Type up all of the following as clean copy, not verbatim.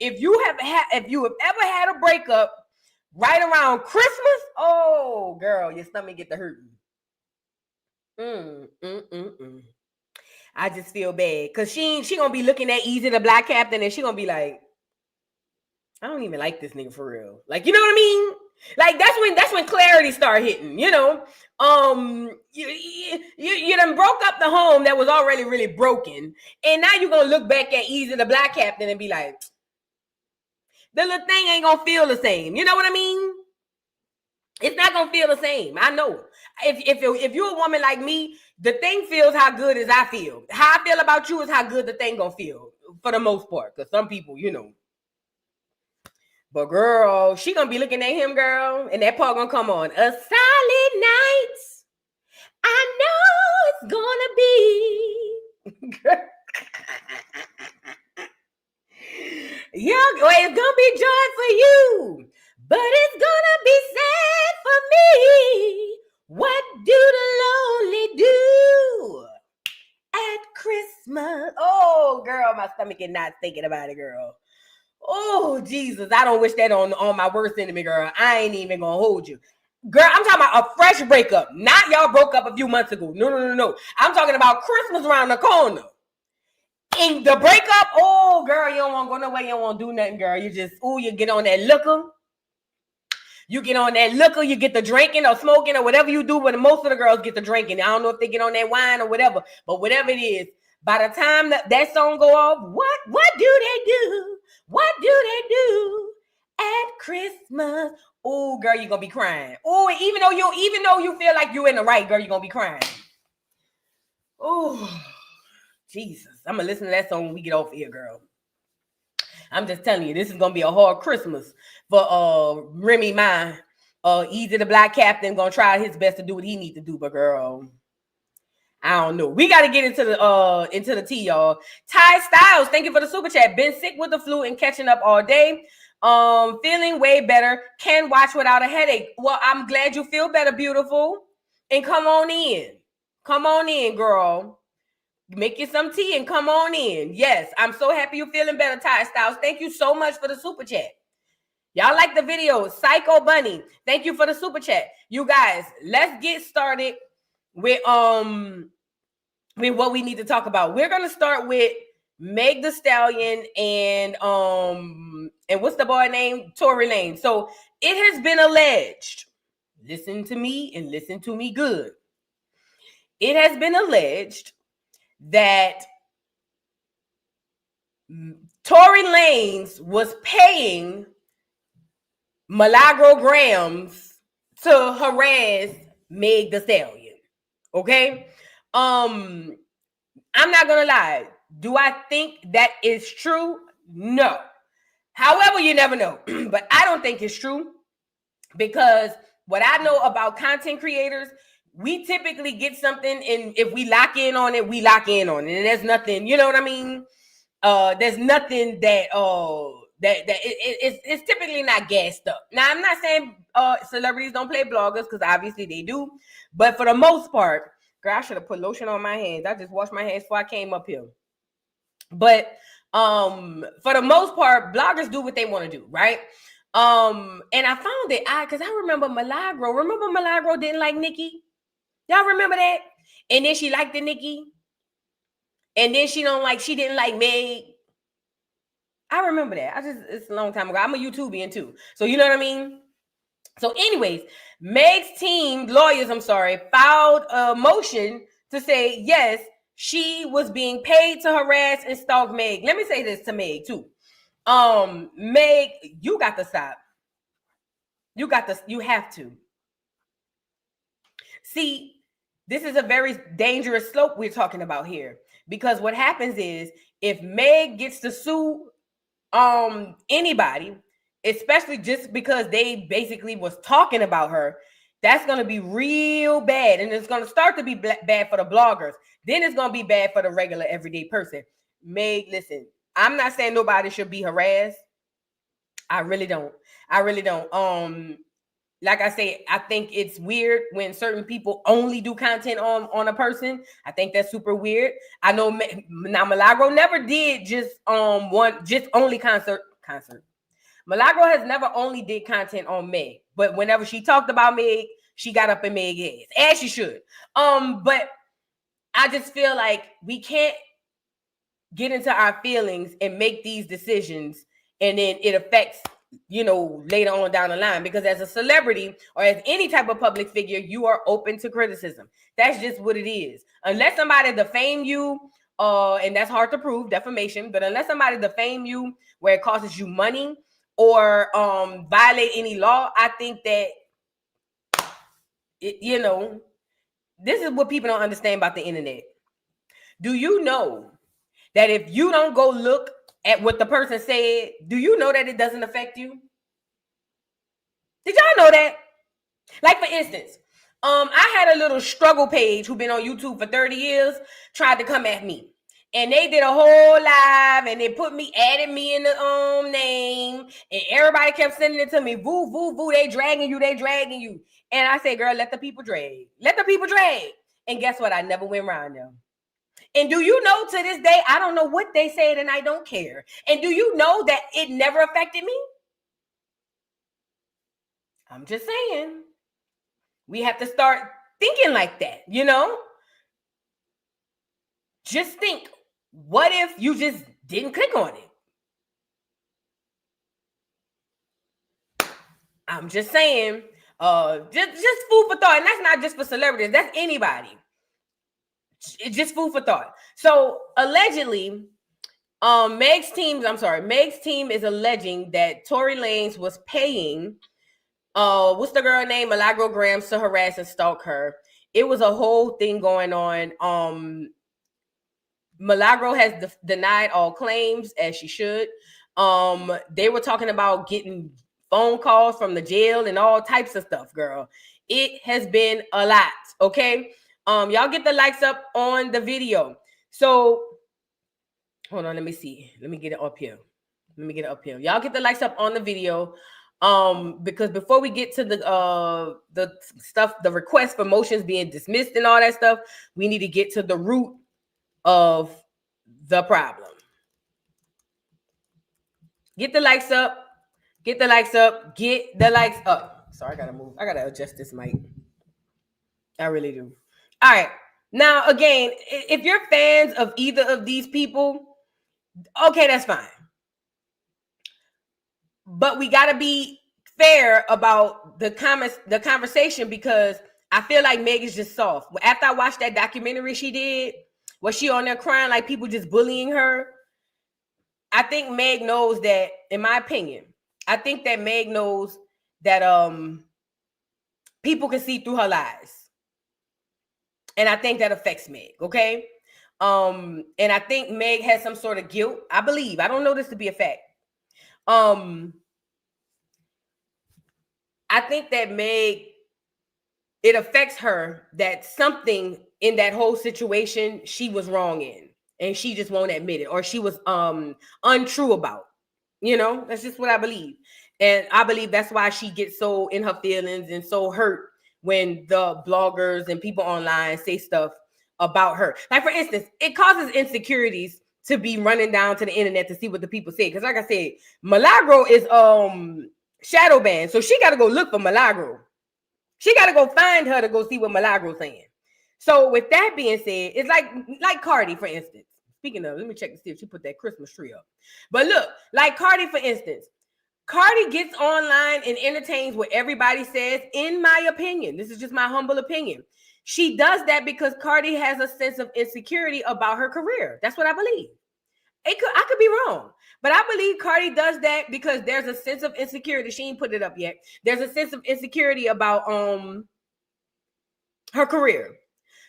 if you have ever had a breakup right around Christmas, oh girl, your stomach get to hurting. I just feel bad because she gonna be looking at Easy the Black Captain and she gonna be like, I don't even like this nigga for real. Like, you know what I mean? Like that's when clarity start hitting, you know. You done broke up the home that was already really broken, and now you're gonna look back at Easy the Black Captain and be like, the little thing ain't gonna feel the same. You know what I mean? It's not gonna feel the same. I know. If you're a woman like me, the thing feels how good as I feel. How I feel about you is how good the thing gonna feel for the most part. Because some people, you know. But girl, she gonna be looking at him, girl, and that part gonna come on. A solid night. I know it's gonna be. Yeah, it's gonna be joy for you, but it's gonna be sad for me. What do the lonely do at Christmas? Oh, girl, my stomach is not thinking about it, girl. Oh, Jesus, I don't wish that on my worst enemy, girl. I ain't even gonna hold you. Girl, I'm talking about a fresh breakup. Not y'all broke up a few months ago. No. I'm talking about Christmas around the corner. In the breakup, oh, girl, you don't want to go nowhere. You don't want to do nothing, girl. You just, you get on that liquor. You get on that liquor. You get the drinking or smoking or whatever you do. But most of the girls get the drinking. I don't know if they get on that wine or whatever. But whatever it is, by the time that song go off, what do they do? What do they do at Christmas? Oh, girl, you're gonna be crying. Oh, even though you feel like you're in the right, girl, you're gonna be crying. Oh, Jesus. I'm gonna listen to that song when we get off here, girl. I'm just telling you, this is gonna be a hard Christmas for Remy Ma. Easy the Black Captain gonna try his best to do what he needs to do, but girl, I don't know. We got to get into the tea, y'all. Ty Styles, thank you for the super chat. Been sick with the flu and catching up all day. Feeling way better. Can watch without a headache. Well, I'm glad you feel better, beautiful. And come on in. Come on in, girl. Make you some tea and come on in. Yes, I'm so happy you're feeling better, Ty Styles. Thank you so much for the super chat. Y'all like the video. Psycho Bunny, thank you for the super chat. You guys, let's get started with what we need to talk about. We're gonna start with Meg the Stallion and what's the boy name? Tory Lanez. So it has been alleged. Listen to me and listen to me good. It has been alleged that Tory Lanez was paying Milagro Gramz to harass Meg the Stallion. Okay? I'm not gonna lie. Do I think that is true? No. However, you never know. But I don't think it's true because what I know about content creators, we typically get something, and if we lock in on it, we lock in on it. And there's nothing, you know what I mean? There's nothing that it's typically not gassed up. Now, I'm not saying celebrities don't play bloggers, because obviously they do. But for the most part, girl, I should have put lotion on my hands. I just washed my hands before I came up here. But for the most part, bloggers do what they want to do, right? And I found it because I remember Milagro. Remember Milagro didn't like Nicki? Y'all remember that? And then she liked the Nicki. And then she didn't like Meg. I remember that. It's a long time ago. I'm a YouTubian too. So you know what I mean? So anyways, Meg's team, lawyers, filed a motion to say, yes, she was being paid to harass and stalk Meg. Let me say this to Meg too. Meg, you got to stop. You have to. See, this is a very dangerous slope we're talking about here. Because what happens is, if Meg gets to sue anybody, especially just because they basically was talking about her, that's going to be real bad. And it's going to start to be bad for the bloggers. Then it's going to be bad for the regular everyday person. Meg, listen, I'm not saying nobody should be harassed. I really don't. Like I say, I think it's weird when certain people only do content on a person. I think that's super weird. I know now Milagro never did just only content concert. Milagro has never only did content on Meg, but whenever she talked about Meg, she got up in Meg's ass, as she should. But I just feel like we can't get into our feelings and make these decisions, and then it affects, later on down the line, because as a celebrity or as any type of public figure, you are open to criticism. That's just what it is. Unless somebody defame you, and that's hard to prove, defamation, but unless somebody defame you where it costs you money or violate any law, I think that, this is what people don't understand about the internet. Do you know that if you don't go look at what the person said, do you know that it doesn't affect you? Did y'all know that? Like, for instance, I had a little struggle page who been on YouTube for 30 years, tried to come at me. And they did a whole live, and they added me in the name, and everybody kept sending it to me. Voo, voo, voo, they dragging you. And I said, girl, let the people drag. Let the people drag. And guess what? I never went around them. And do you know, to this day, I don't know what they said, and I don't care. And do you know that it never affected me? I'm just saying. We have to start thinking like that, Just think, what if you just didn't click on it? I'm just saying, just food for thought. And that's not just for celebrities. That's anybody. It's just food for thought. So allegedly, Meg's team is alleging that Tory Lanez was paying, what's the girl name? Milagro Gramz, to harass and stalk her. It was a whole thing going on. Milagro has denied all claims, as she should. They were talking about getting phone calls from the jail and all types of stuff, girl. It has been a lot, okay? Y'all get the likes up on the video. So, hold on, let me see. Let me get it up here. Y'all get the likes up on the video. Because before we get to the stuff, the request for motions being dismissed and all that stuff, we need to get to the root of the problem. Get the likes up. Sorry, I gotta move. I gotta adjust this mic. I really do. All right. Now, again, if you're fans of either of these people, okay, that's fine. But we gotta be fair about the conversation, because I feel like Meg is just soft. After I watched that documentary she did, was she on there crying like people just bullying her? I think Meg knows that, in my opinion, I think that Meg knows that people can see through her lies. And I think that affects Meg, okay? And I think Meg has some sort of guilt. I believe. I don't know this to be a fact. I think that Meg, it affects her that something in that whole situation she was wrong in, and she just won't admit it, or she was untrue about. That's just what I believe. And I believe that's why she gets so in her feelings and so hurt when the bloggers and people online say stuff about her. Like, for instance, it causes insecurities to be running down to the internet to see what the people say. Because like I said, Milagro is shadow banned. So she got to go look for Milagro. She got to go find her to go see what Milagro's saying. So with that being said, it's like Cardi, for instance. Speaking of, let me check to see if she put that Christmas tree up. But look, like Cardi, for instance. Cardi gets online and entertains what everybody says, in my opinion. This is just my humble opinion. She does that because Cardi has a sense of insecurity about her career. That's what I believe. I could be wrong, but I believe Cardi does that because there's a sense of insecurity. She ain't put it up yet. There's a sense of insecurity about her career.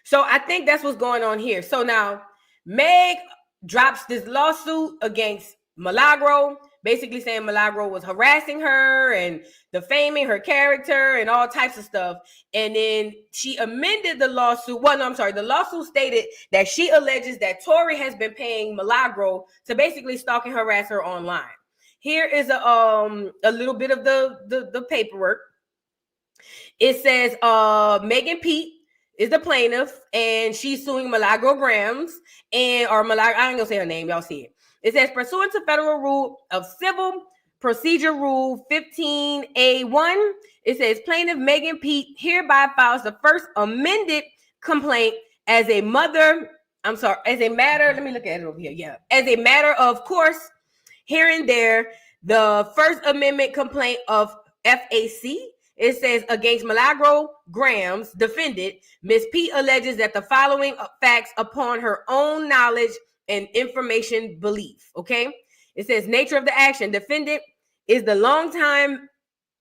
So I think that's what's going on here. So now Meg drops this lawsuit against Milagro, basically saying Milagro was harassing her and defaming her character and all types of stuff. And then she amended the lawsuit. Well, no, I'm sorry. The lawsuit stated that she alleges that Tory has been paying Milagro to basically stalk and harass her online. Here is a little bit of the paperwork. It says Megan Pete is the plaintiff, and she's suing Milagro Gramz I ain't gonna say her name, y'all see it. It says, pursuant to federal rule of civil procedure rule 15A1, it says plaintiff Megan Pete hereby files the first amended complaint as a matter, let me look at it over here. Yeah. As a matter of course, here and there, the First Amendment complaint of FAC, it says against Milagro Gramz, defendant, Ms. Pete alleges that the following facts upon her own knowledge and information belief. Okay. It says nature of the action. Defendant is the longtime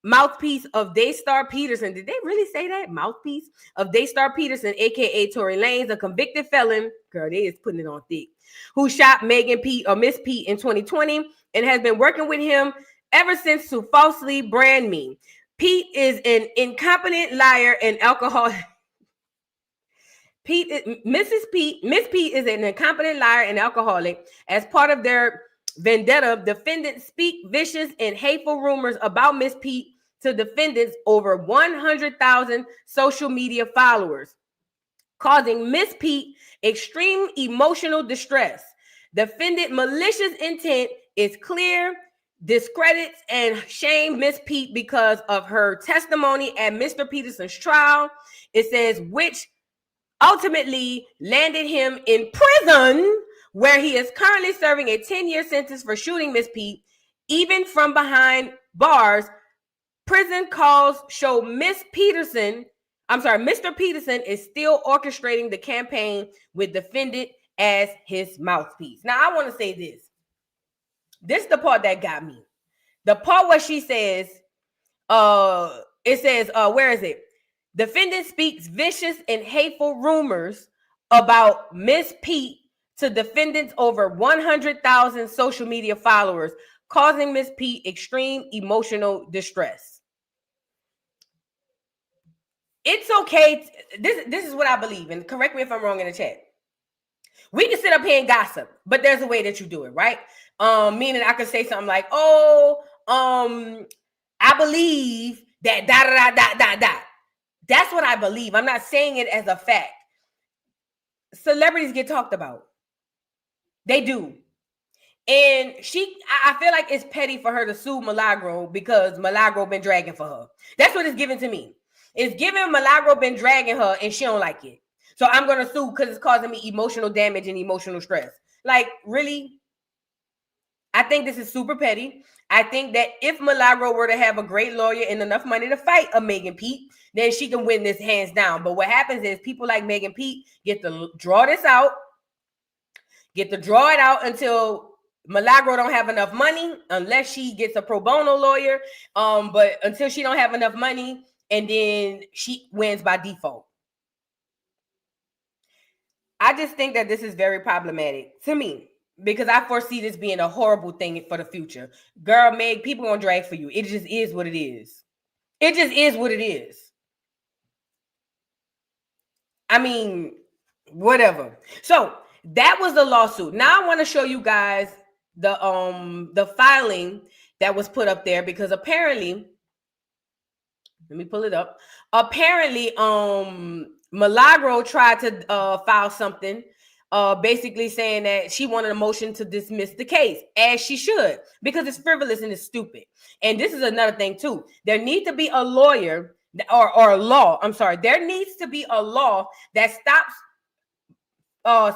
mouthpiece of Daystar Peterson. Did they really say that? Mouthpiece of Daystar Peterson, aka Tory Lanez, a convicted felon. Girl, they is putting it on thick. Who shot Megan Pete or Miss Pete in 2020 and has been working with him ever since to falsely brand me. Pete is an incompetent liar and alcoholic. Miss Pete is an incompetent liar and alcoholic. As part of their vendetta, defendants speak vicious and hateful rumors about Miss Pete to defendants over 100,000 social media followers, causing Miss Pete extreme emotional distress. Defendant malicious intent is clear, discredits and shame Miss Pete because of her testimony at Mr. Peterson's trial. It says, which ultimately landed him in prison, where he is currently serving a 10-year sentence for shooting Miss Pete, even from behind bars. Prison calls show Mr. Peterson is still orchestrating the campaign with defendant as his mouthpiece. Now, I want to say this. This is the part that got me. The part where she says, it says, where is it? Defendant speaks vicious and hateful rumors about Miss Pete to defendants over 100,000 social media followers, causing Miss Pete extreme emotional distress. It's okay. This is what I believe, and correct me if I'm wrong in the chat. We can sit up here and gossip, but there's a way that you do it, right? Meaning I could say something like, I believe that . That's what I believe. I'm not saying it as a fact. Celebrities get talked about. They do. And I feel like it's petty for her to sue Milagro because Milagro been dragging for her. That's what it's given to me. It's giving Milagro been dragging her and she don't like it. So I'm going to sue because it's causing me emotional damage and emotional stress. Like, really? I think this is super petty. I think that if Milagro were to have a great lawyer and enough money to fight a Megan Pete, then she can win this hands down. But what happens is people like Megan Pete get to draw it out until Milagro don't have enough money, unless she gets a pro bono lawyer. But until she don't have enough money, and then she wins by default. I just think that this is very problematic to me, because I foresee this being a horrible thing for the future. Girl, Meg, people gonna drag for you. It just is what it is. It just is what it is. I mean, whatever. So that was the lawsuit. Now I want to show you guys the filing that was put up there, because apparently, let me pull it up. Apparently, Milagro tried to file something, basically saying that she wanted a motion to dismiss the case, as she should, because it's frivolous and it's stupid. And this is another thing too. There needs to be a lawyer or a law. I'm sorry. There needs to be a law that stops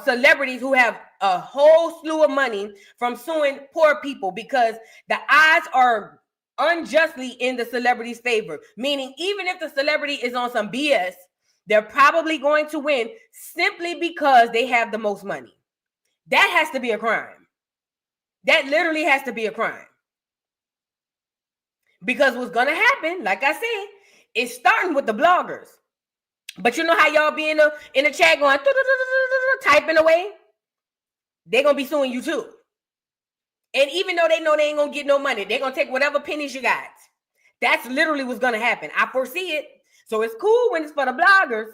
celebrities who have a whole slew of money from suing poor people, because the odds are unjustly in the celebrity's favor. Meaning, even if the celebrity is on some BS, they're probably going to win simply because they have the most money. That has to be a crime. That literally has to be a crime. Because what's going to happen, like I said, is starting with the bloggers. But you know how y'all be in the chat going, typing away? They're going to be suing you too. And even though they know they ain't going to get no money, they're going to take whatever pennies you got. That's literally what's going to happen. I foresee it. So it's cool when it's for the bloggers.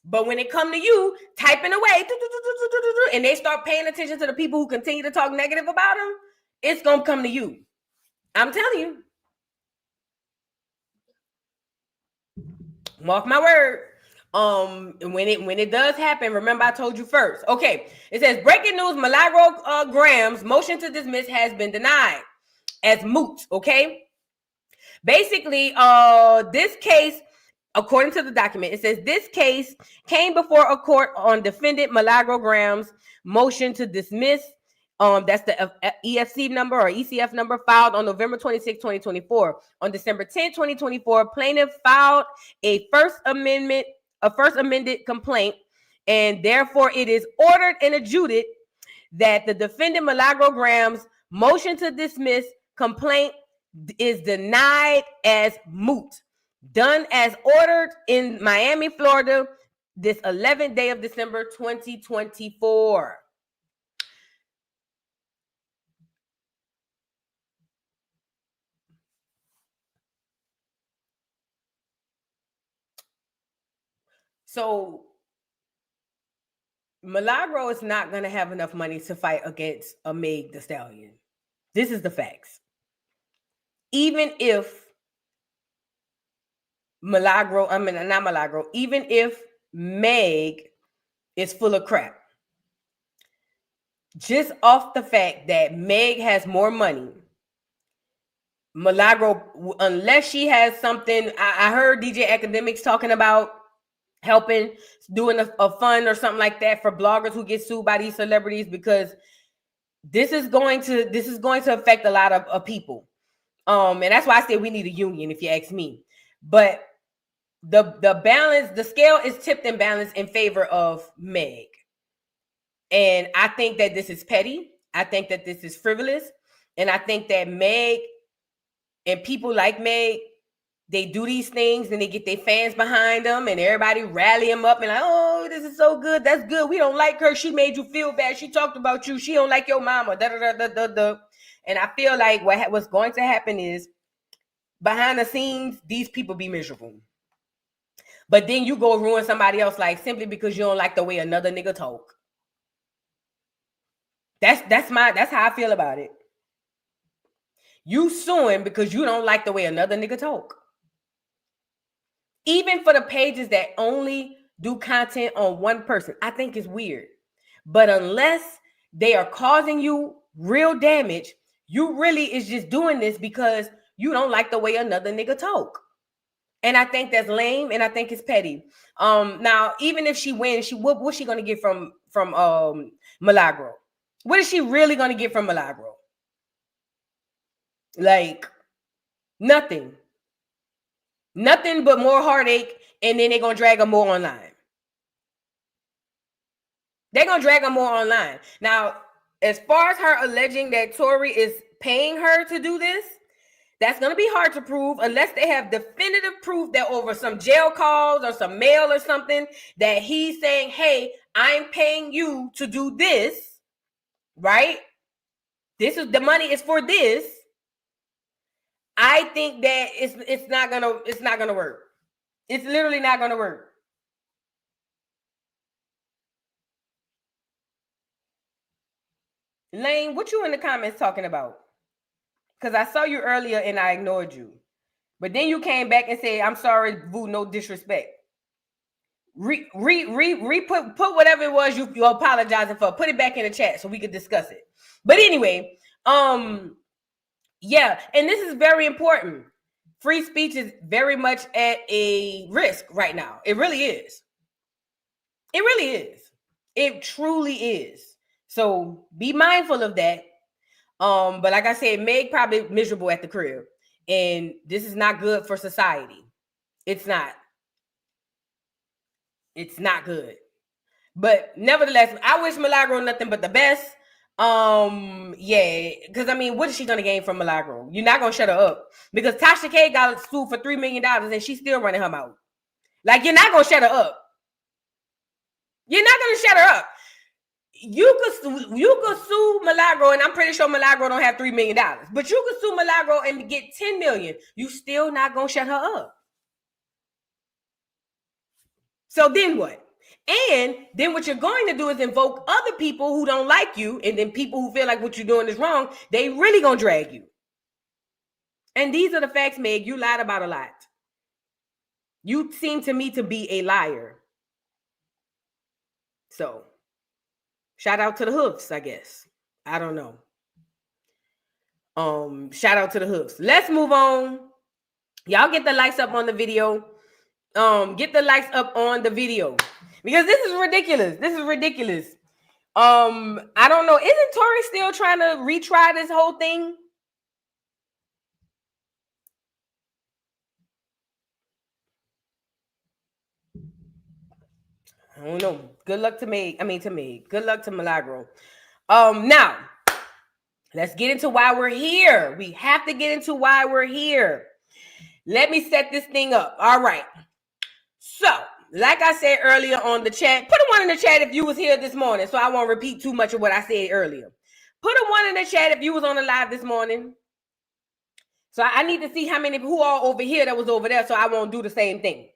But when it come to you, typing away, and they start paying attention to the people who continue to talk negative about them, it's going to come to you. I'm telling you. Mark my word. When it does happen, remember I told you first. Okay, it says breaking news: Milagro Gramz motion to dismiss has been denied as moot. Okay, basically, this case, according to the document, it says this case came before a court on defendant Milagro Gramz motion to dismiss. That's the EFC number or ECF number filed on November 26, 2024. On December 10, 2024, plaintiff filed a first amended complaint, and therefore it is ordered and adjudicated that the defendant Milagro Gramz motion to dismiss complaint is denied as moot. Done as ordered in Miami, Florida, this 11th day of December 2024. So Milagro is not going to have enough money to fight against a Meg the Stallion. This is the facts. Even if even if Meg is full of crap, just off the fact that Meg has more money, Milagro, unless she has something, I heard DJ Academics talking about helping, doing a fund or something like that for bloggers who get sued by these celebrities, because this is going to affect a lot of people. And that's why I say we need a union, if you ask me. But the balance, the scale is tipped and balanced in favor of Meg. And I think that this is petty. I think that this is frivolous. And I think that Meg and people like Meg, they do these things and they get their fans behind them and everybody rally them up and like, oh, this is so good. That's good. We don't like her. She made you feel bad. She talked about you. She don't like your mama. Da, da, da, da, da, da. And I feel like what's going to happen is behind the scenes, these people be miserable. But then you go ruin somebody else like simply because you don't like the way another nigga talk. That's how I feel about it. You suing because you don't like the way another nigga talk. Even for the pages that only do content on one person, I think it's weird. But unless they are causing you real damage, you really is just doing this because you don't like the way another nigga talk. And I think that's lame, and I think it's petty. Now, even if she wins, what's she gonna get from Milagro? What is she really gonna get from Milagro? Like nothing but more heartache, and then they're gonna drag her more online. They're gonna drag her more online. Now, as far as her alleging that Tory is paying her to do this, that's gonna be hard to prove unless they have definitive proof that over some jail calls or some mail or something that he's saying, hey, I'm paying you to do this, right? This is the money is for this. I think that it's not gonna work. It's literally not gonna work. Lane, what you in the comments talking about? Because I saw you earlier and I ignored you. But then you came back and said, I'm sorry, Vu, no disrespect. Put whatever it was you're apologizing for. Put it back in the chat so we could discuss it. But anyway, yeah, and this is very important. Free speech is very much at a risk right now. It really is. It really is. It truly is. So be mindful of that. But like I said, Meg probably miserable at the crib. And this is not good for society. It's not. It's not good. But nevertheless, I wish Milagro nothing but the best. Yeah, because I mean, what is she gonna gain from Milagro? You're not gonna shut her up because Tasha K got sued for $3 million and she's still running her mouth. Like, you're not gonna shut her up. You're not gonna shut her up. You could sue Milagro, and I'm pretty sure Milagro don't have $3 million, but you could sue Milagro and get 10 million. You still not gonna shut her up. So then what? And then what you're going to do is invoke other people who don't like you, and then people who feel like what you're doing is wrong, they really gonna drag you. And these are the facts, Meg. You lied about a lot. You seem to me to be a liar. So shout out to the hoofs, I guess. I don't know. Shout out to the hoofs. Let's move on. Y'all get the likes up on the video. Get the likes up on the video because this is ridiculous. This is ridiculous. I don't know. Isn't Tory still trying to retry this whole thing? I don't know. Good luck to me. Good luck to Milagro. Now let's get into why we're here. We have to get into why we're here. Let me set this thing up. All right. So, like I said earlier on the chat, put a 1 in the chat if you was here this morning, so I won't repeat too much of what I said earlier. Put a 1 in the chat if you was on the live this morning. So I need to see who all over here that was over there, so I won't do the same thing.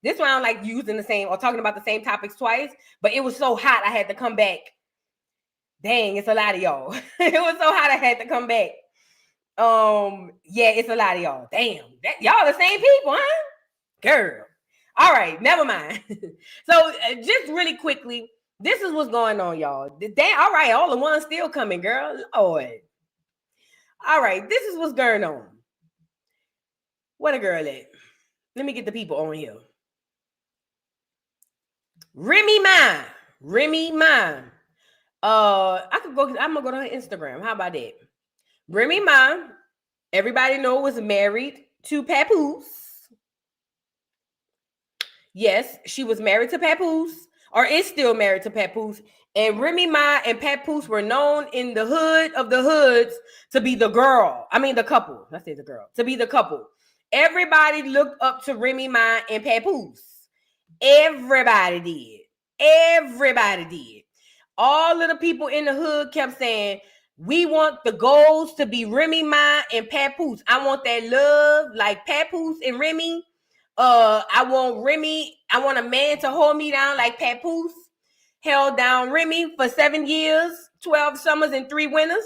This one I don't like using the same or talking about the same topics twice, but it was so hot I had to come back. Dang, it's a lot of y'all. It was so hot I had to come back. Yeah, it's a lot of y'all. Damn, y'all the same people, huh? Girl. All right, never mind. So just really quickly, this is what's going on, y'all. All right, all the ones still coming, girl. Lord. All right, this is what's going on. What a girl at? Let me get the people on here. Remy Ma. I'm gonna go to her Instagram. How about that? Remy Ma, everybody know, was married to Papoose. Yes, she was married to Papoose, or is still married to Papoose. And Remy Ma and Papoose were known in the hood of the hoods to be the girl. I mean, the couple. I say the girl. To be the couple. Everybody looked up to Remy Ma and Papoose. Everybody did. All of the people in the hood kept saying, we want the goals to be Remy Ma and Papoose. I want that love like Papoose and Remy. I want a man to hold me down like Papoose held down Remy for 7 years, 12 summers and 3 winters.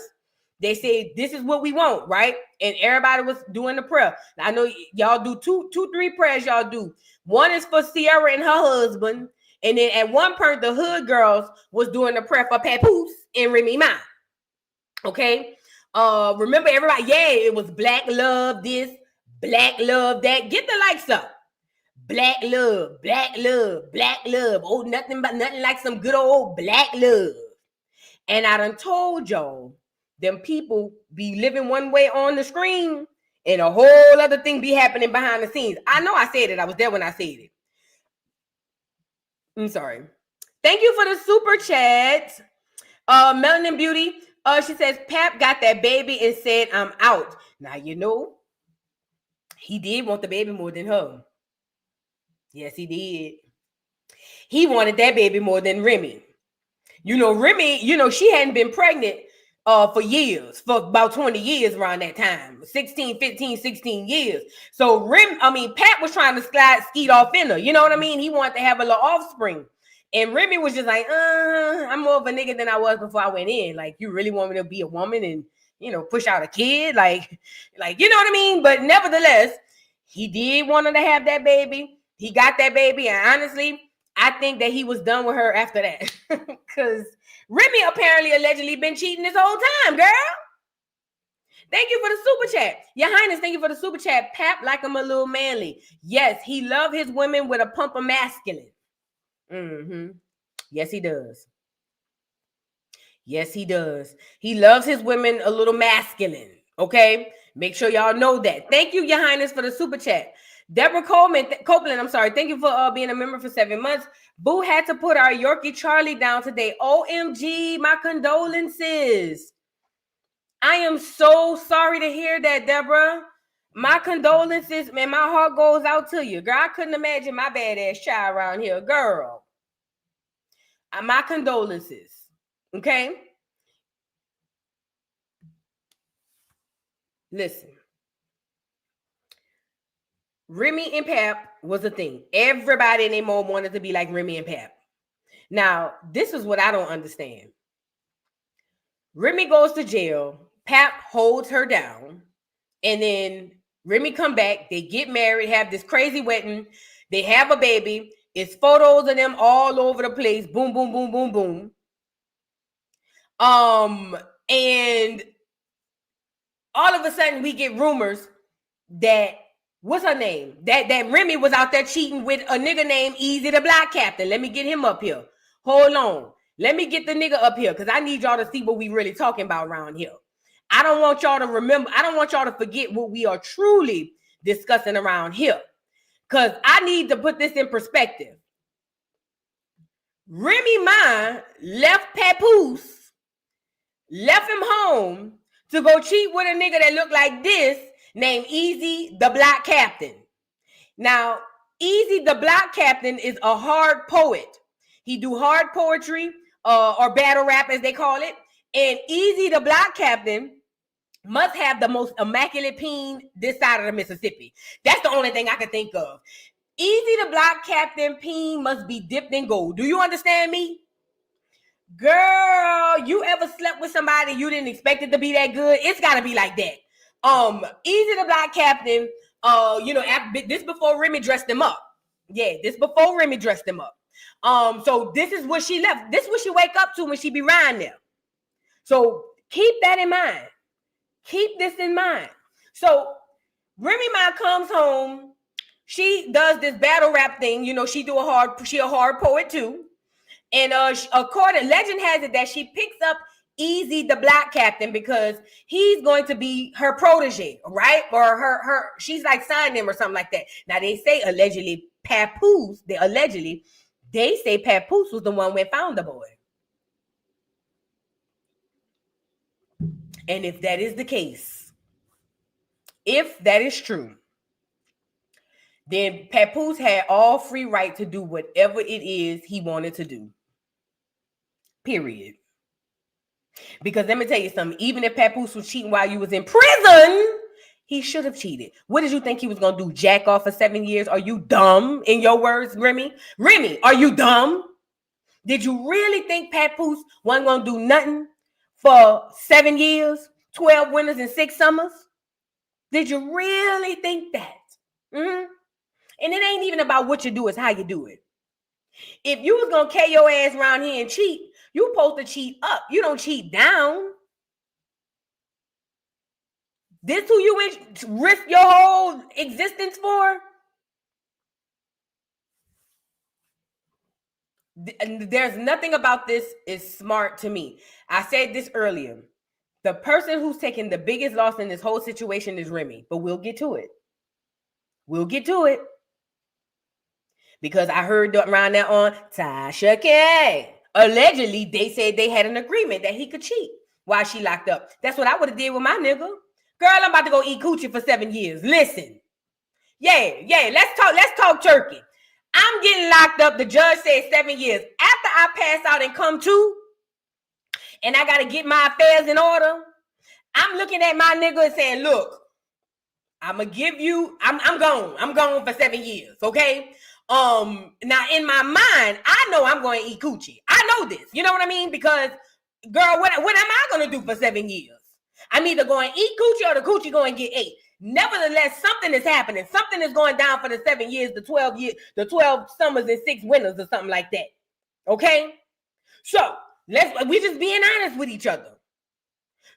They said, this is what we want, right? And everybody was doing the prayer. I know y'all do two, 3 prayers y'all do. One is for Sierra and her husband. And then at one point, the hood girls was doing the prayer for Papoose and Remy Ma. Okay? Remember everybody, yeah, it was black love this, black love that. Get the likes up. Black love. Oh, nothing like some good old black love. And I done told y'all, them people be living one way on the screen and a whole other thing be happening behind the scenes. I know I said it. I was there when I said it. I'm sorry. Thank you for the super chat. Melanin Beauty. She says, Pap got that baby and said, I'm out. Now, you know, he did want the baby more than her. Yes, he did. He wanted that baby more than Remy. You know, Remy, she hadn't been pregnant for years, for about 20 years around that time. 16 years. So Pat was trying to skeet off in her. You know what I mean? He wanted to have a little offspring. And Remy was just like, I'm more of a nigga than I was before I went in. Like, you really want me to be a woman and, push out a kid? Like, you know what I mean? But nevertheless, he did want her to have that baby. He got that baby. And honestly, I think that he was done with her after that. Because Remy apparently allegedly been cheating this whole time, girl. Thank you for the super chat. Your Highness, thank you for the super chat. Pap like him a little manly. Yes, he love his women with a pump of masculine. Mm-hmm. Yes, he does. Yes, he does. He loves his women a little masculine. Okay? Make sure y'all know that. Thank you, Your Highness, for the super chat. Deborah Copeland, I'm sorry. Thank you for being a member for 7 months. Boo had to put our Yorkie Charlie down today. OMG, my condolences. I am so sorry to hear that, Deborah. My condolences, man. My heart goes out to you. Girl, I couldn't imagine my badass child around here. Girl. My condolences. Okay? Listen. Remy and Pap was a thing. Everybody in their mom wanted to be like Remy and Pap. Now, this is what I don't understand. Remy goes to jail. Pap holds her down. And then Remy come back. They get married, have this crazy wedding. They have a baby. It's photos of them all over the place. Boom, boom, boom, boom, boom. And all of a sudden we get rumors that, what's her name? That Remy was out there cheating with a nigga named Easy the Black Captain. Let me get him up here. Hold on. Let me get the nigga up here because I need y'all to see what we really talking about around here. I don't want y'all to remember. I don't want y'all to forget what we are truly discussing around here because I need to put this in perspective. Remy Ma left Papoose, left him home to go cheat with a nigga that looked like this named Easy the Black Captain. Now, Easy the Black Captain is a hard poet. He do hard poetry or battle rap as they call it. And Easy the Black Captain must have the most immaculate peen this side of the Mississippi. That's the only thing I can think of. Easy the Black Captain peen must be dipped in gold. Do you understand me? Girl, you ever slept with somebody you didn't expect it to be that good? It's got to be like that. Easy the Black Captain, this before Remy dressed him up. Yeah, this before Remy dressed him up. So this is what she left. This is what she wake up to when she be riding there. So keep that in mind. Keep this in mind. So Remy Ma comes home. She does this battle rap thing. You know, she a hard poet too. And legend has it that she picks up Easy the Black Captain because he's going to be her protege, right? Or her she's like signed him or something like that. Now they say allegedly Papoose, they say Papoose was the one that found the boy. And if that is the case, if that is true, then Papoose had all free right to do whatever it is he wanted to do. Period. Because let me tell you something, even if Papoose was cheating while you was in prison, he should have cheated. What did you think he was going to do? Jack off for 7 years? Are you dumb? In your words, Remy? Remy, are you dumb? Did you really think Papoose wasn't going to do nothing for 7 years, 12 winters and 6 summers? Did you really think that? Mm-hmm. And it ain't even about what you do, it's how you do it. If you was going to carry your ass around here and cheat, you supposed to cheat up. You don't cheat down. This who you risk your whole existence for? There's nothing about this is smart to me. I said this earlier. The person who's taking the biggest loss in this whole situation is Remy, but we'll get to it. We'll get to it. Because I heard around there on Tasha K. Allegedly, they said they had an agreement that he could cheat while she locked up. That's what I would have did with my nigga. Girl, I'm about to go eat coochie for 7 years. Listen. Yeah, let's talk turkey. I'm getting locked up. The judge said 7 years. After I pass out and come to, and I got to get my affairs in order, I'm looking at my nigga and saying, look, I'm going to give you, I'm gone. I'm gone for 7 years, okay? Now in my mind, I know I'm going to eat coochie. I know this. You know what I mean? Because, girl, what am I going to do for 7 years? I'm either going to eat coochie or the coochie going to get ate. Nevertheless, something is happening. Something is going down for the 7 years, the 12 summers and 6 winters or something like that. Okay? So, we just being honest with each other.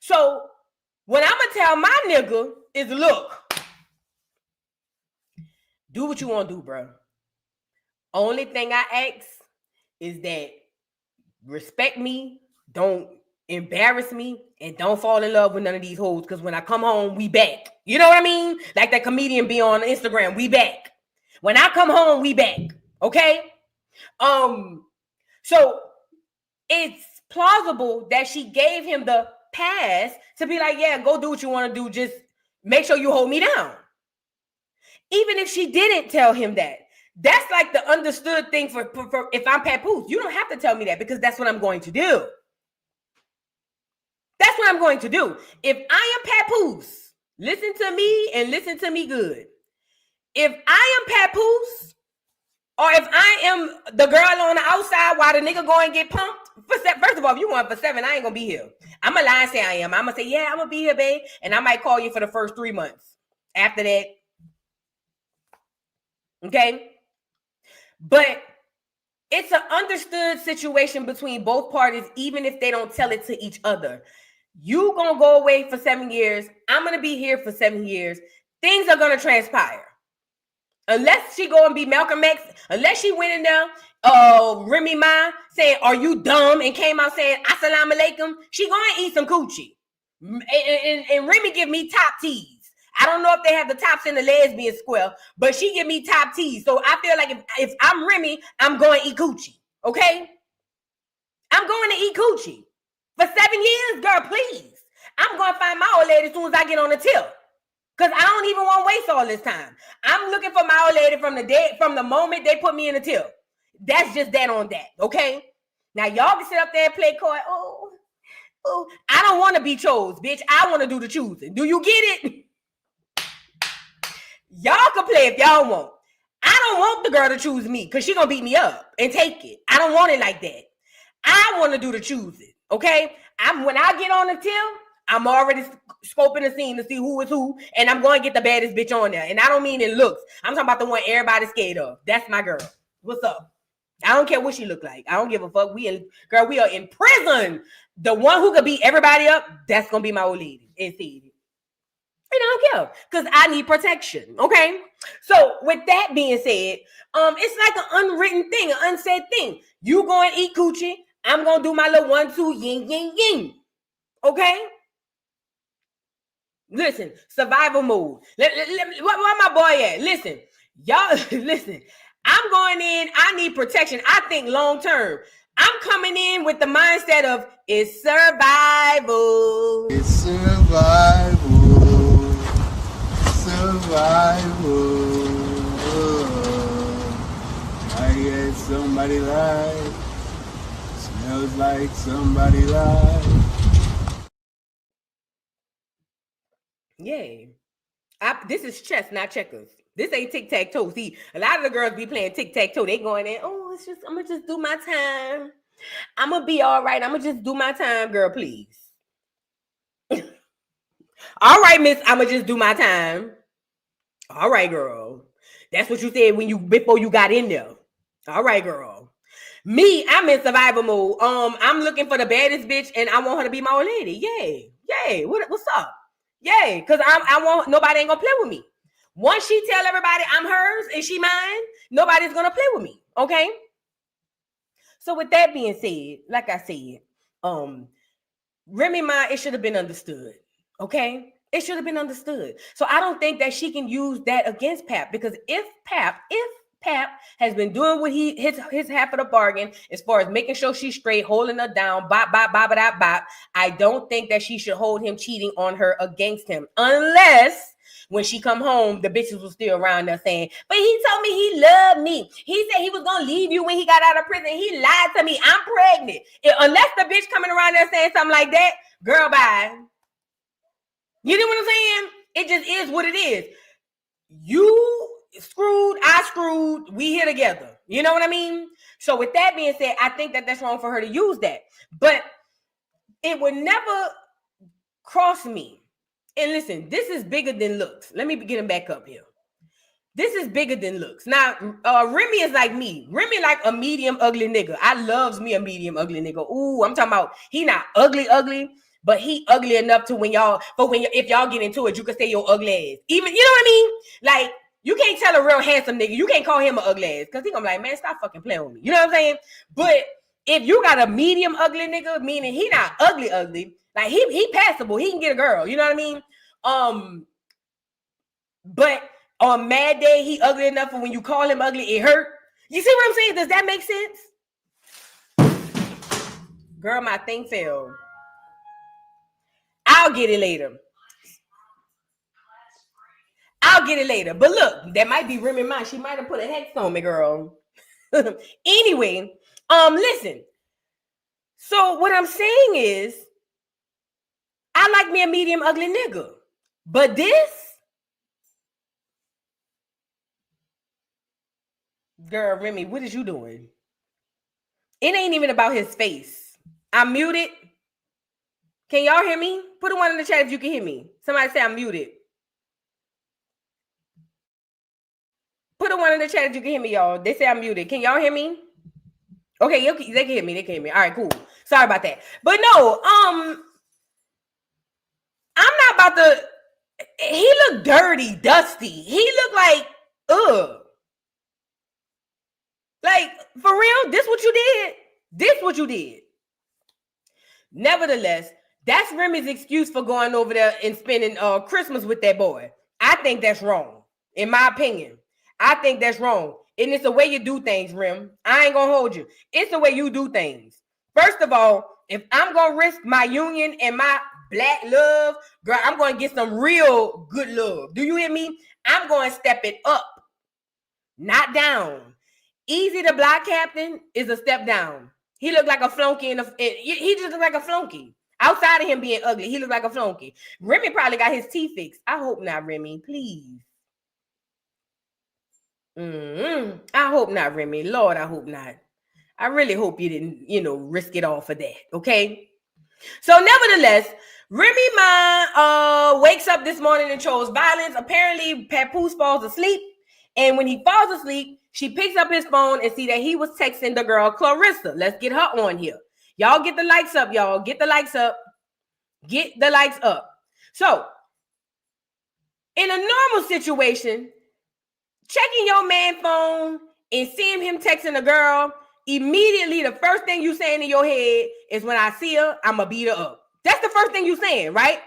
So, what I'm going to tell my nigga is, look, do what you want to do, bro. Only thing I ask is that respect me, don't embarrass me, and don't fall in love with none of these hoes, because when I come home, we back. You know what I mean? Like that comedian be on Instagram, we back. When I come home, we back. Okay? So it's plausible that she gave him the pass to be like, yeah, go do what you want to do. Just make sure you hold me down. Even if she didn't tell him that. That's like the understood thing for if I'm Papoose. You don't have to tell me that because that's what I'm going to do. That's what I'm going to do. If I am Papoose, listen to me and listen to me good. If I am Papoose, or if I am the girl on the outside while the nigga go and get pumped, first of all, if you want for 7, I ain't gonna be here. I'm gonna lie and say I am. I'm gonna say, yeah, I'm gonna be here, babe. And I might call you for the first 3 months. After that, okay? But it's an understood situation between both parties, even if they don't tell it to each other. You gonna go away for 7 years. I'm gonna be here for 7 years. Things are gonna transpire. Unless she go and be Malcolm X, unless she went in there, Remy Ma saying, "Are you dumb?" and came out saying, "Assalamu alaikum," she gonna eat some coochie. And Remy give me top teas. I don't know if they have the tops in the lesbian square, but she give me top teas. So I feel like if I'm Remy, I'm going to eat coochie. Okay? I'm going to eat coochie. For 7 years, girl, please. I'm going to find my old lady as soon as I get on the tip. Because I don't even want to waste all this time. I'm looking for my old lady from the moment they put me in the tip. That's just that on that. Okay? Now, y'all can sit up there and play coy. Oh, I don't want to be chose, bitch. I want to do the choosing. Do you get it? Y'all can play if y'all want. I don't want the girl to choose me because she's going to beat me up and take it. I don't want it like that. I want to do the choosing, okay? When I get on the tip, I'm already scoping the scene to see who is who, and I'm going to get the baddest bitch on there. And I don't mean in looks. I'm talking about the one everybody's scared of. That's my girl. What's up? I don't care what she look like. I don't give a fuck. We are in prison. The one who could beat everybody up, that's going to be my old lady. And see it. And I don't care because I need protection. Okay. So with that being said, it's like an unwritten thing, an unsaid thing. You go and eat coochie. I'm gonna do my little 1, 2, yin, yin, yin. Okay. Listen, survival mode. Where my boy at? Listen, y'all. Listen. I'm going in. I need protection. I think long term. I'm coming in with the mindset of it's survival. It's survival. Survival. I get somebody life. Smells like somebody life. Yay. This is chess, not checkers. This ain't tic-tac-toe. See, a lot of the girls be playing tic-tac-toe. They going in, I'm gonna just do my time. I'm gonna be all right. I'm gonna just do my time, girl, please. All right, miss, I'm gonna just do my time. All right, girl. That's what you said before you got in there. All right, girl. Me, I'm in survival mode. I'm looking for the baddest bitch, and I want her to be my old lady. Yay. What's up? Yay, because I want nobody ain't gonna play with me. Once she tell everybody I'm hers and she mine, nobody's gonna play with me. Okay. So with that being said, like I said, Remy Ma, it should have been understood. Okay. It should have been understood. So I don't think that she can use that against Pap, because if Pap has been doing what his half of the bargain as far as making sure she's straight, holding her down, bop, I don't think that she should hold him cheating on her against him, unless when she come home, the bitches was still around there saying, but he told me he loved me. He said he was going to leave you when he got out of prison. He lied to me. I'm pregnant. Unless the bitch coming around there saying something like that, girl, bye. You know what I'm saying? It just is what it is. You screwed, I screwed, we here together. You know what I mean? So with that being said, I think that that's wrong for her to use that. But it would never cross me. And listen, this is bigger than looks. Let me get him back up here. This is bigger than looks. Now, Remy is like me. Remy like a medium ugly nigga. I loves me a medium ugly nigga. Ooh, I'm talking about he not ugly, but he ugly enough to if y'all get into it, you can say your ugly ass. Even, you know what I mean? Like, you can't tell a real handsome nigga, you can't call him an ugly ass, because he gonna be like, man, stop fucking playing with me. You know what I'm saying? But if you got a medium ugly nigga, meaning he not ugly, like he passable, he can get a girl. You know what I mean? But on mad day, he ugly enough for when you call him ugly, it hurt. You see what I'm saying? Does that make sense? Girl, my thing fell. I'll get it later. But look, that might be Remy Ma. She might have put a hex on me, girl. Anyway, listen. So what I'm saying is, I like me a medium ugly nigga. But this, girl, Remy, what is you doing? It ain't even about his face. I'm muted. Can y'all hear me? Put a one in the chat if you can hear me. Somebody say I'm muted. Put a one in the chat that you can hear me, y'all. They say I'm muted. Can y'all hear me? Okay, they can hear me. They can hear me. All right, cool. Sorry about that. But no, I'm not about to. He looked dirty, dusty. He looked like, ugh. Like, for real, this what you did? This what you did. Nevertheless, that's Remy's excuse for going over there and spending Christmas with that boy. I think that's wrong, in my opinion. I think that's wrong. And it's the way you do things, Rem. I ain't gonna hold you. It's the way you do things. First of all, if I'm gonna risk my union and my black love, girl, I'm gonna get some real good love. Do you hear me? I'm gonna step it up, not down. Easy the block captain is a step down. He looked like a flunky he just looked like a flunky. Outside of him being ugly, he looked like a flunky. Remy probably got his teeth fixed. I hope not, Remy. Please. I hope not, Remy. Lord, I hope not. I really hope you didn't, risk it all for that. Okay. So nevertheless, Remy Ma wakes up this morning and chose violence. Apparently, Papoose falls asleep. And when he falls asleep, she picks up his phone and see that he was texting the girl, Clarissa. Let's get her on here. Y'all get the likes up, y'all. Get the likes up. Get the likes up. So, in a normal situation, checking your man phone and seeing him texting a girl, immediately the first thing you saying in your head is, when I see her, I'm going to beat her up. That's the first thing you saying, right?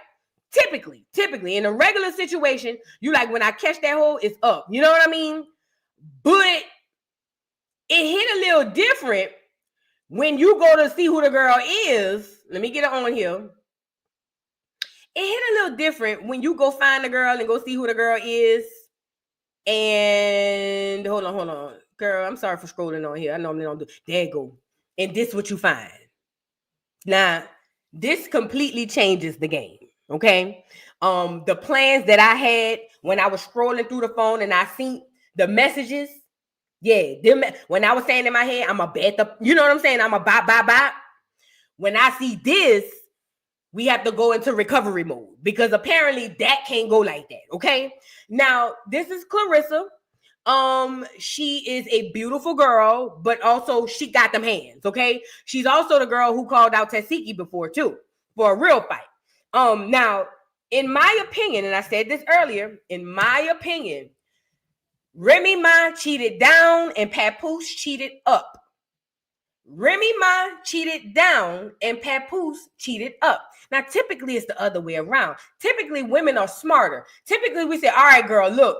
Typically, in a regular situation, you like, when I catch that hole, it's up. You know what I mean? But it hit a little different when you go to see who the girl is. Let me get her on here. It hit a little different when you go find the girl and go see who the girl is. And hold on. Girl, I'm sorry for scrolling on here. I normally don't do. There you go. And this is what you find. Now, this completely changes the game. Okay. The plans that I had when I was scrolling through the phone and I seen the messages. Yeah. When I was saying in my head, I'm a bet the, you know what I'm saying? I'm a bye. When I see this, we have to go into recovery mode because apparently that can't go like that. Okay. Now, this is Clarissa. She is a beautiful girl, but also she got them hands. Okay. She's also the girl who called out Tasiki before too, for a real fight. Now, in my opinion, and I said this earlier, in my opinion, Remy Ma cheated down and Papoose cheated up. Remy Ma cheated down and Papoose cheated up. Now, typically it's the other way around. Typically, women are smarter. Typically, we say, all right, girl, look,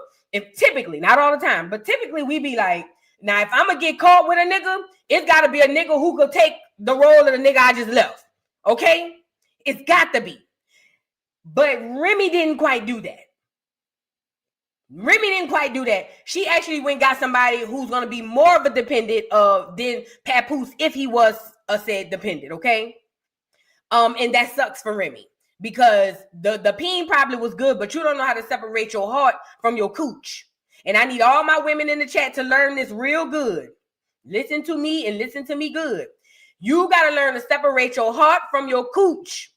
typically, not all the time, but typically we be like, now, if I'm going to get caught with a nigga, it's got to be a nigga who could take the role of the nigga I just left. Okay? It's got to be. But Remy didn't quite do that. She actually went and got somebody who's going to be more of a dependent than Papoose if he was a said dependent, okay? And that sucks for Remy because the peen probably was good, but you don't know how to separate your heart from your cooch. And I need all my women in the chat to learn this real good. Listen to me and listen to me good. You got to learn to separate your heart from your cooch.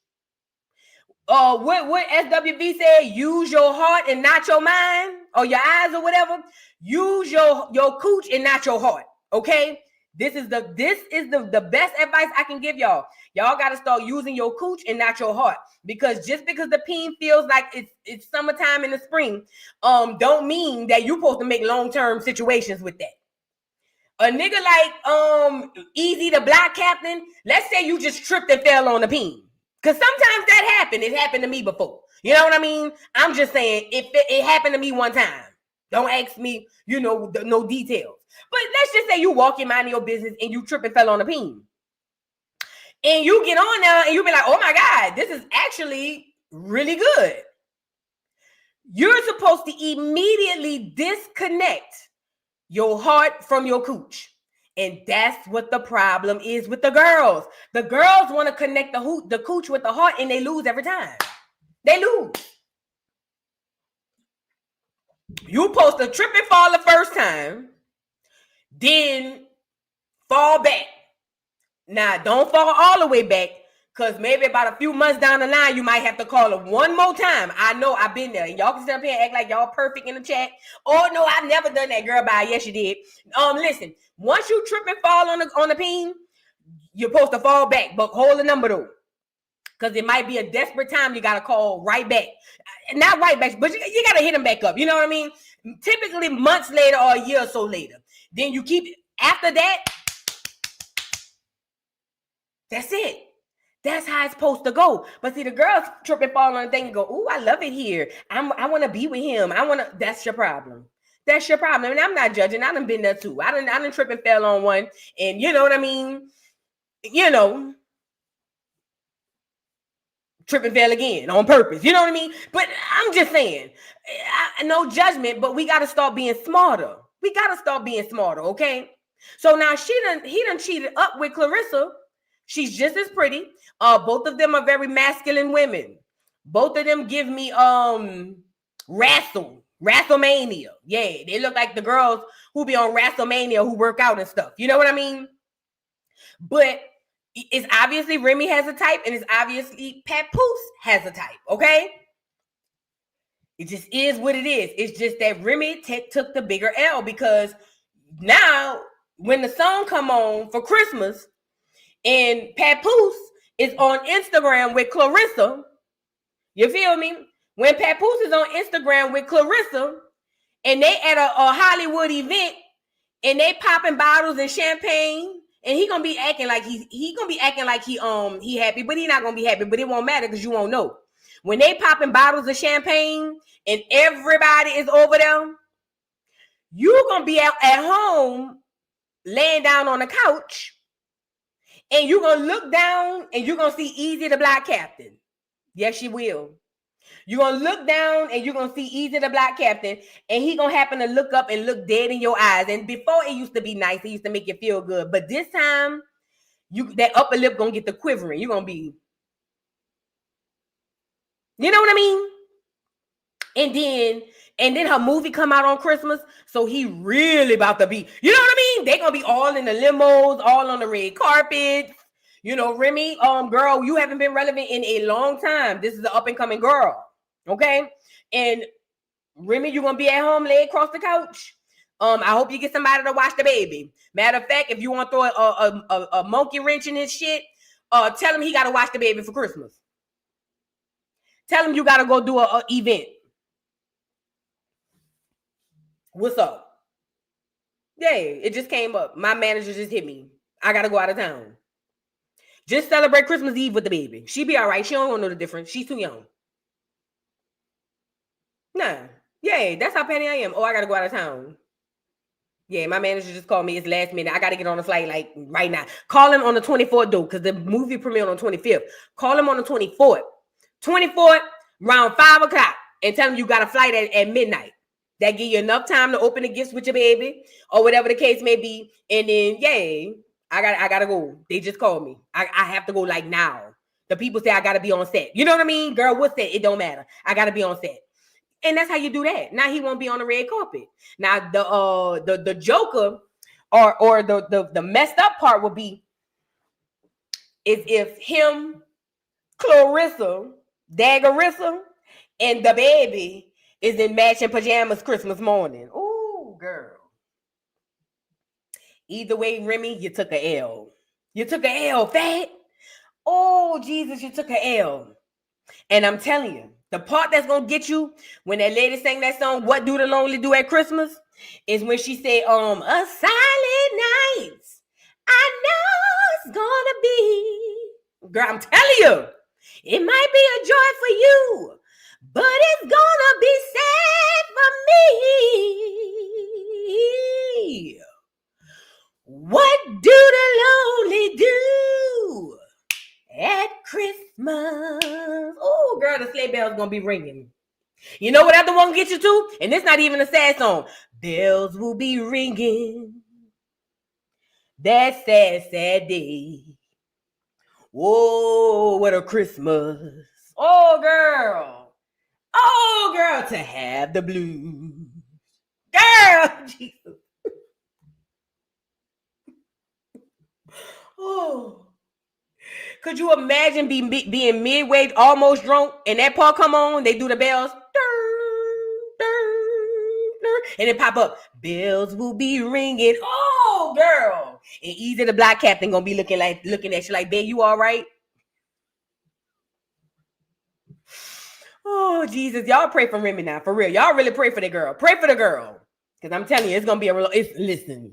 What SWV said, use your heart and not your mind or your eyes or whatever. Use your cooch and not your heart. Okay. This is the best advice I can give y'all. Y'all got to start using your cooch and not your heart, because just because the peen feels like it's summertime in the spring, don't mean that you're supposed to make long-term situations with that. A nigga like Easy the Black Captain, let's say you just tripped and fell on the peen. Because sometimes that happened. It happened to me before. You know what I mean? I'm just saying it happened to me one time. Don't ask me, no details. But let's just say you walking minding your business and you trip and fell on a peen. And you get on there and you be like, oh my God, this is actually really good. You're supposed to immediately disconnect your heart from your cooch. And that's what the problem is with the girls. The girls want to connect the cooch with the heart, and they lose every time. They lose. You supposed to trip and fall the first time, then fall back. Now, don't fall all the way back, Because maybe about a few months down the line, you might have to call her one more time. I know I've been there. And y'all can sit up here and act like y'all perfect in the chat. Oh, no, I've never done that, girl. Bye. Yes, you did. Listen, once you trip and fall on the peen, you're supposed to fall back. But hold the number, though. Because it might be a desperate time you got to call right back. Not right back, but you got to hit them back up. You know what I mean? Typically months later or a year or so later. Then you keep, after that, that's it. That's how it's supposed to go. But see, the girls trip and fall on the thing and go, "Ooh, I love it here. I want to be with him. That's your problem. That's your problem." And I'm not judging. I done been there too. I done trip and fell on one. And you know what I mean? You know, trip and fell again on purpose. You know what I mean? But I'm just saying, no judgment, but we got to start being smarter. We got to start being smarter, okay? So now he done cheated up with Clarissa. She's just as pretty. Both of them are very masculine women. Both of them give me WrestleMania. Yeah, they look like the girls who be on WrestleMania who work out and stuff. You know what I mean? But it's obviously Remy has a type, and it's obviously Papoose has a type, okay? It just is what it is. It's just that Remy took the bigger L, because now when the song come on for Christmas and Papoose is on Instagram with Clarissa, you feel me? When Papoose is on Instagram with Clarissa and they at a Hollywood event and they popping bottles and champagne, and he gonna be acting like he happy, but he not gonna be happy. But it won't matter because you won't know. When they popping bottles of champagne and everybody is over there, you gonna be out at home laying down on the couch, and you're gonna look down and you're gonna see Easy the Black Captain. Yes, you will. You're gonna look down and you're gonna see Easy the Black Captain, and he gonna happen to look up and look dead in your eyes. And before, it used to be nice, it used to make you feel good, but this time that upper lip gonna get the quivering. You're gonna be, you know what I mean? And then her movie come out on Christmas, so he really about to be, you know what I mean? They gonna be all in the limos, all on the red carpet. You know, Remy, girl, you haven't been relevant in a long time. This is an up and coming girl, okay? And Remy, you're gonna be at home, lay across the couch. I hope you get somebody to watch the baby. Matter of fact, if you want to throw a monkey wrench in his shit, tell him he got to watch the baby for Christmas. Tell him you got to go do a event. What's up? Yeah, it just came up. My manager just hit me. I got to go out of town. Just celebrate Christmas Eve with the baby. She be all right. She don't know the difference. She's too young. Nah. Yeah, that's how petty I am. Oh, I got to go out of town. Yeah, my manager just called me. It's last minute. I got to get on a flight like right now. Call him on the 24th, though, because the movie premiered on the 25th. Call him on the 24th. 24th, around 5 o'clock, and tell him you got a flight at midnight. That give you enough time to open the gifts with your baby or whatever the case may be. And then, yeah, I gotta go. They just called me. I have to go like now. The people say I gotta be on set. You know what I mean? Girl, what's that? It don't matter. I gotta be on set. And that's how you do that. Now he won't be on the red carpet. Now the joker or the messed up part would be is if him, Clarissa, Daggerissa, and the baby is in matching pajamas Christmas morning. Ooh, girl. Either way, Remy, you took a L. You took a L, fat. Oh, Jesus, you took a L. And I'm telling you, the part that's going to get you when that lady sang that song, What Do the Lonely Do at Christmas, is when she said, a silent night. I know it's going to be. Girl, I'm telling you, it might be a joy for you, but it's going to be sad for me. What do the lonely do at Christmas? Oh, girl, the sleigh bells gonna be ringing. You know what other one get you to? And it's not even a sad song. Bells will be ringing that sad, sad day. Oh, what a Christmas. Oh, girl, to have the blues. Girl, Jesus. Oh, Could you imagine being midway, almost drunk, and that part come on? They do the bells, and it pop up. Bells will be ringing. Oh, girl! And Easy the Black Captain gonna be looking at you like, babe, you all right? Oh, Jesus. Y'all pray for Remy now. For real. Y'all really pray for the girl. Pray for the girl. Because I'm telling you, it's going to be listen.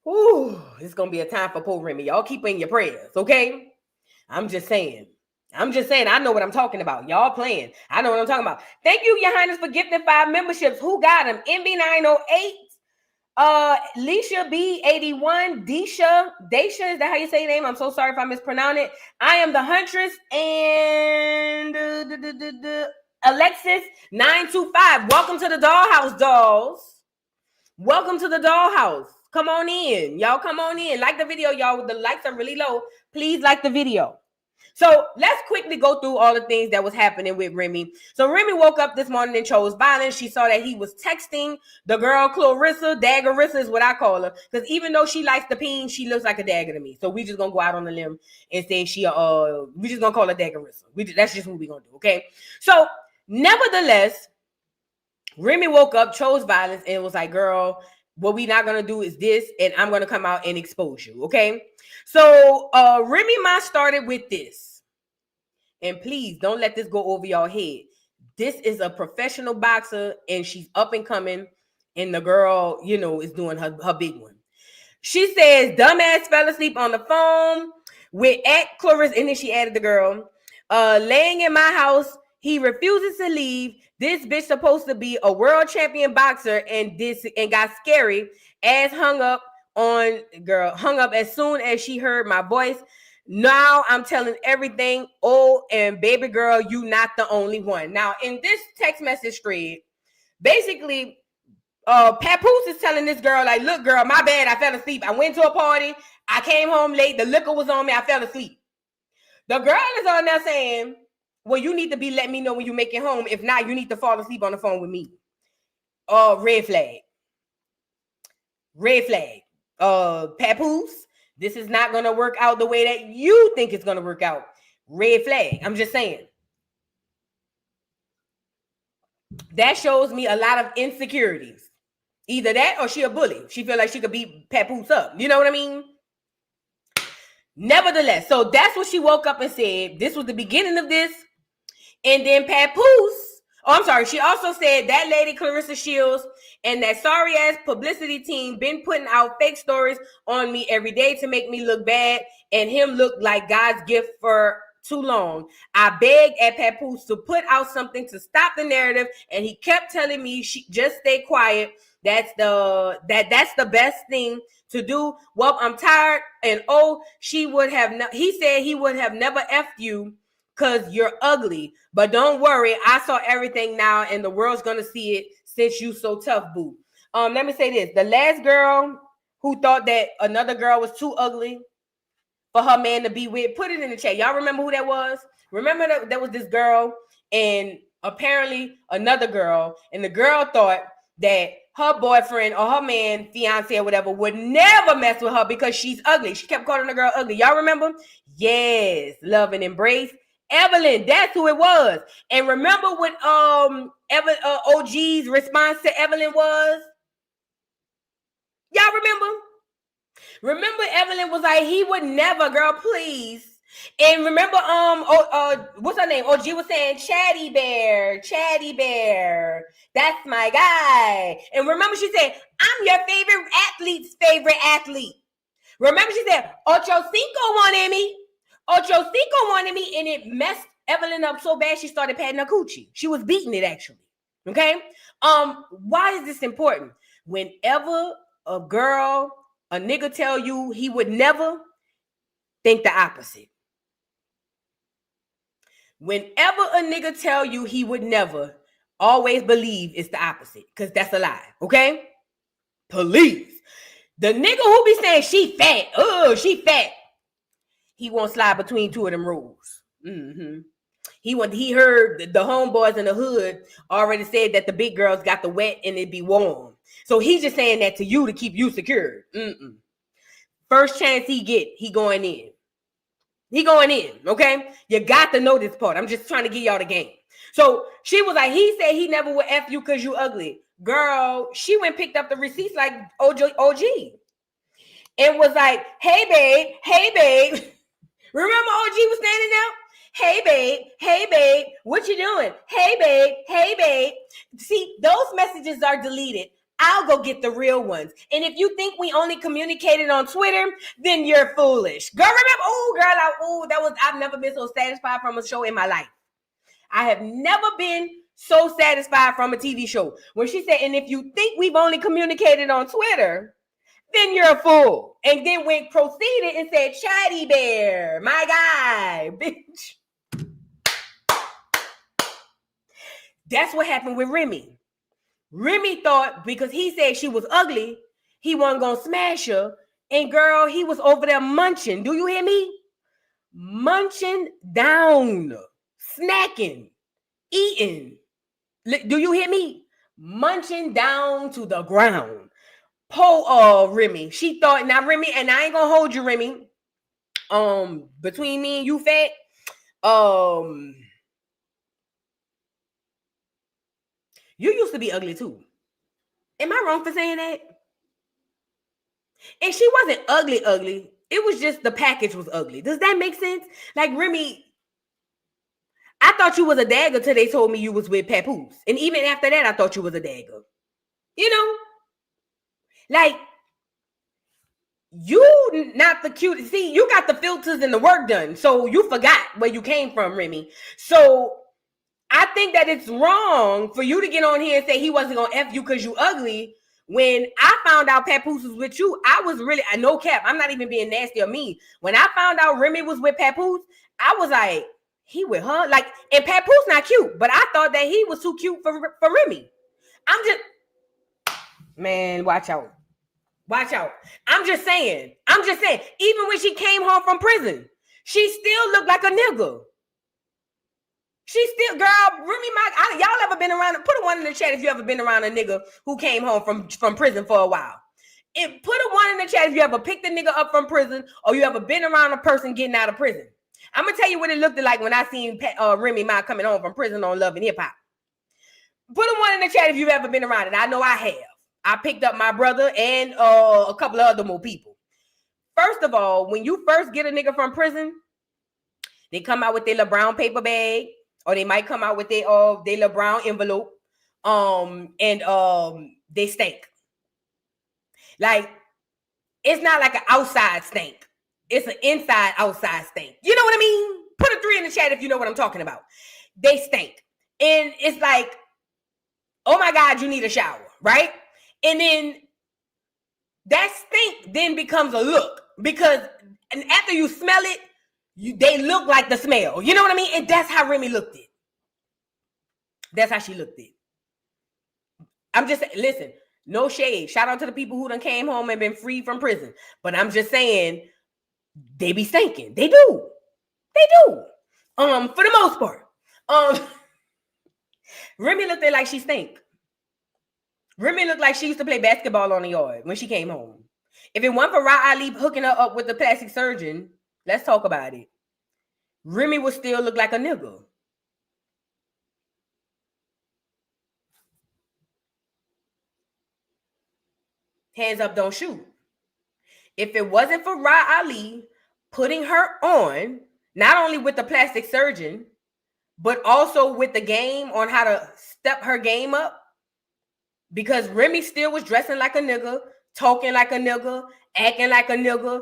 Ooh, it's going to be a time for poor Remy. Y'all keep in your prayers, okay? I'm just saying. I know what I'm talking about. Y'all playing. I know what I'm talking about. Thank you, Your Highness, for gifting 5 memberships. Who got them? MB908. Leisha B81, Desha, is that how you say your name? I'm so sorry if I mispronounce it. I am the Huntress, and Alexis 925. Welcome to the dollhouse, dolls. Welcome to the dollhouse. Come on in, y'all. Come on in. Like the video, y'all. The likes are really low. Please like the video. So let's quickly go through all the things that was happening with Remy. So Remy woke up this morning and chose violence. She saw that he was texting the girl Clarissa. Daggerissa is what I call her. Because even though she likes the peen, she looks like a dagger to me. So we just going to go out on the limb and say we just going to call her Daggerissa. That's just what we going to do, okay? So nevertheless, Remy woke up, chose violence, and was like, girl, what we not going to do is this, and I'm going to come out and expose you, okay? So Remy Ma started with this. And please don't let this go over your head. This is a professional boxer, and she's up and coming, and the girl, is doing her big one. She says, dumbass fell asleep on the phone with Clarissa, and then she added the girl, laying in my house. He refuses to leave. This bitch supposed to be a world champion boxer, and got scary. Ass hung up as soon as she heard my voice. Now I'm telling everything. Oh, and baby girl, you not the only one. Now in this text message thread, basically, Papoose is telling this girl, like, look, girl, my bad. I fell asleep. I went to a party. I came home late. The liquor was on me. I fell asleep. The girl is on there saying, well, you need to be letting me know when you make it home. If not, you need to fall asleep on the phone with me. Red flag. Red flag. Papoose, this is not going to work out the way that you think it's going to work out. Red flag. I'm just saying. That shows me a lot of insecurities. Either that or she a bully. She feel like she could beat Papoose up. You know what I mean? Nevertheless, so that's what she woke up and said. This was the beginning of this. And then Papoose, she also said that lady Clarissa Shields and that sorry ass publicity team been putting out fake stories on me every day to make me look bad and him look like God's gift for too long. I begged at Papoose to put out something to stop the narrative, and he kept telling me just stay quiet. That's the best thing to do. Well, I'm tired, and he said he would have never effed you because you're ugly. But don't worry, I saw everything now, and the world's gonna see it since you so tough, boo. Let me say this. The last girl who thought that another girl was too ugly for her man to be with, put it in the chat. Y'all remember who that was? Remember that there was this girl and apparently another girl, and the girl thought that her boyfriend or her man, fiance or whatever, would never mess with her because she's ugly. She kept calling the girl ugly. Y'all remember? Yes, love and embrace. Evelyn, that's who it was. And remember what OG's response to Evelyn was? Y'all remember? Remember Evelyn was like, he would never, girl, please. And remember, what's her name? OG was saying, Chatty Bear, that's my guy. And remember she said, I'm your favorite athlete's favorite athlete. Remember she said, Ocho Cinco wanted me. And it messed Evelyn up so bad she started patting her coochie. She was beating it, actually. Okay? Why is this important? Whenever a nigga tell you he would never, think the opposite. Whenever a nigga tell you he would never, always believe it's the opposite, because that's a lie, okay? Please. The nigga who be saying she fat, he won't slide between two of them rules. He heard the homeboys in the hood already said that the big girls got the wet and it be warm. So he's just saying that to you to keep you secure. First chance he get, he going in. He going in, okay? You got to know this part. I'm just trying to give y'all the game. So she was like, he said he never would F you because you ugly. Girl, she went picked up the receipts like OG. And was like, hey, babe. Remember OG was standing there? Hey, babe, what you doing? Hey, babe. See, those messages are deleted. I'll go get the real ones. And if you think we only communicated on Twitter, then you're foolish. Girl, remember? I've never been so satisfied from a show in my life. I have never been so satisfied from a TV show. When she said, and if you think we've only communicated on Twitter, then you're a fool. And then proceeded and said, Chatty Bear, my guy, bitch. That's what happened with Remy. Remy thought because he said she was ugly, he wasn't going to smash her. And girl, he was over there munching. Do you hear me? Munching down, snacking, eating. Do you hear me? Munching down to the ground. Poor Remy. She thought, now Remy, and I ain't going to hold you, Remy. Between me and you, fat, you used to be ugly too. Am I wrong for saying that? And she wasn't ugly. It was just the package was ugly. Does that make sense? Like Remy, I thought you was a dagger till they told me you was with Papoose. And even after that, I thought you was a dagger. You know? Like, you not the cute. See, you got the filters and the work done. So you forgot where you came from, Remy. So I think that it's wrong for you to get on here and say he wasn't going to F you because you ugly. When I found out Papoose was with you, I was really, no cap, I'm not even being nasty or mean. When I found out Remy was with Papoose, I was like, he with her? Like, and Papoose not cute, but I thought that he was too cute for Remy. Man, watch out. I'm just saying, even when she came home from prison, she still looked like a nigga. She still, girl, Remy Ma, y'all ever been around, put a one in the chat if you ever been around a nigga who came home from prison for a while. And put a one in the chat if you ever picked a nigga up from prison or you ever been around a person getting out of prison. I'm going to tell you what it looked like when I seen Remy Ma coming home from prison on Love and Hip Hop. Put a one in the chat if you've ever been around it. I know I have. I picked up my brother and a couple of other more people. First of all, when you first get a nigga from prison, they come out with their little brown paper bag, or they might come out with their little brown envelope, and they stink. Like, it's not like an outside stink. It's an inside outside stink. You know what I mean? Put a 3 in the chat if you know what I'm talking about. They stink. And it's like, oh my God, you need a shower, right? And then that stink then becomes a look, because after you smell it, they look like the smell. You know what I mean? And that's how Remy looked it. That's how she looked it. I'm just saying, listen, no shade. Shout out to the people who done came home and been free from prison. But I'm just saying, they be stinking. They do. For the most part. Remy looked like she stink. Remy looked like she used to play basketball on the yard when she came home. If it weren't for Ra Ali hooking her up with the plastic surgeon, let's talk about it. Remy would still look like a nigga. Hands up, don't shoot. If it wasn't for Ra Ali putting her on, not only with the plastic surgeon, but also with the game on how to step her game up, because Remy still was dressing like a nigga, talking like a nigga, acting like a nigga,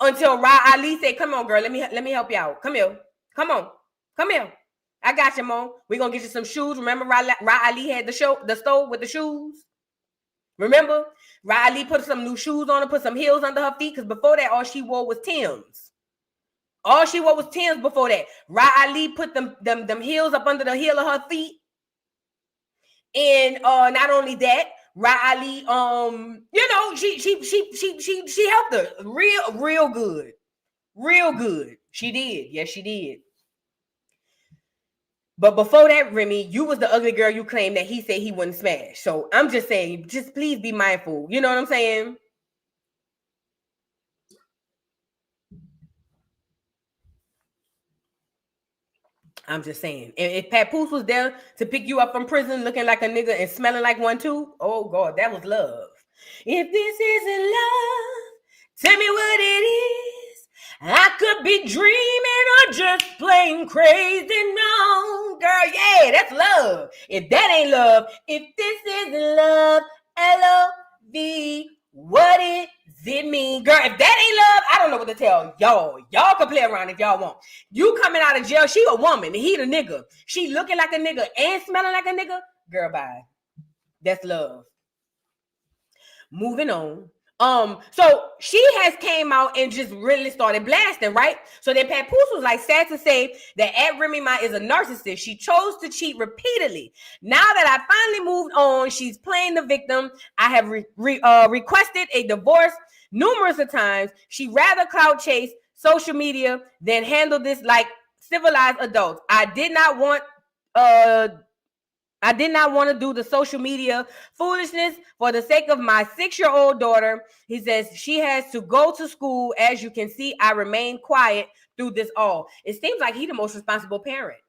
until Ra Ali said, come on, girl, let me help you out. Come here. Come here. I got you, Mom. We're going to get you some shoes. Remember Ra Ali had the stove with the shoes? Remember? Ra Ali put some new shoes on her, put some heels under her feet, because before that, all she wore was Timbs. All she wore was Timbs before that. Ra Ali put them heels up under the heel of her feet. And not only that, Ra Ali, she helped her real good. She did. Yes, she did. But before that, Remy, you was the ugly girl you claimed that he said he wouldn't smash. So I'm just saying, just please be mindful. You know what I'm saying? I'm just saying. If Papoose was there to pick you up from prison looking like a nigga and smelling like one too, oh God, that was love. If this isn't love, tell me what it is. I could be dreaming or just plain crazy. No, girl, yeah, that's love. If that ain't love, if this isn't love, L-O-V, what is it mean? Girl, if that ain't love, I don't know what to tell y'all. Y'all can play around if y'all want. You coming out of jail, she a woman, and he the nigga. She looking like a nigga and smelling like a nigga. Girl, bye. That's love. Moving on. So she has came out and just really started blasting, right? So then Papoose was like, sad to say that Remy Ma is a narcissist. She chose to cheat repeatedly. Now that I finally moved on, she's playing the victim. I have requested a divorce numerous of times. She rather clout chase social media than handle this like civilized adults. I did not want to do the social media foolishness for the sake of my 6-year-old daughter. He says she has to go to school. As you can see, I remain quiet through this all. It seems like he's the most responsible parent.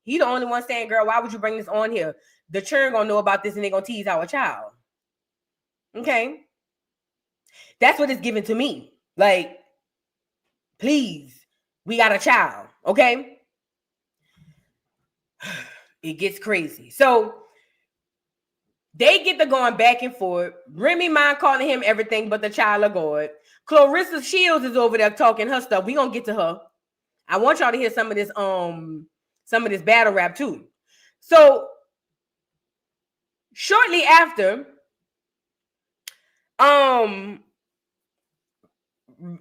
He the only one saying, girl, why would you bring this on here? The children gonna know about this and they're gonna tease our child. Okay. That's what it's given to me. Like, please, we got a child. Okay. It gets crazy. So they get to going back and forth. Remy Ma calling him everything but the child of God. Clarissa Shields is over there talking her stuff. We gonna get to her. I want y'all to hear some of this battle rap too. So shortly after,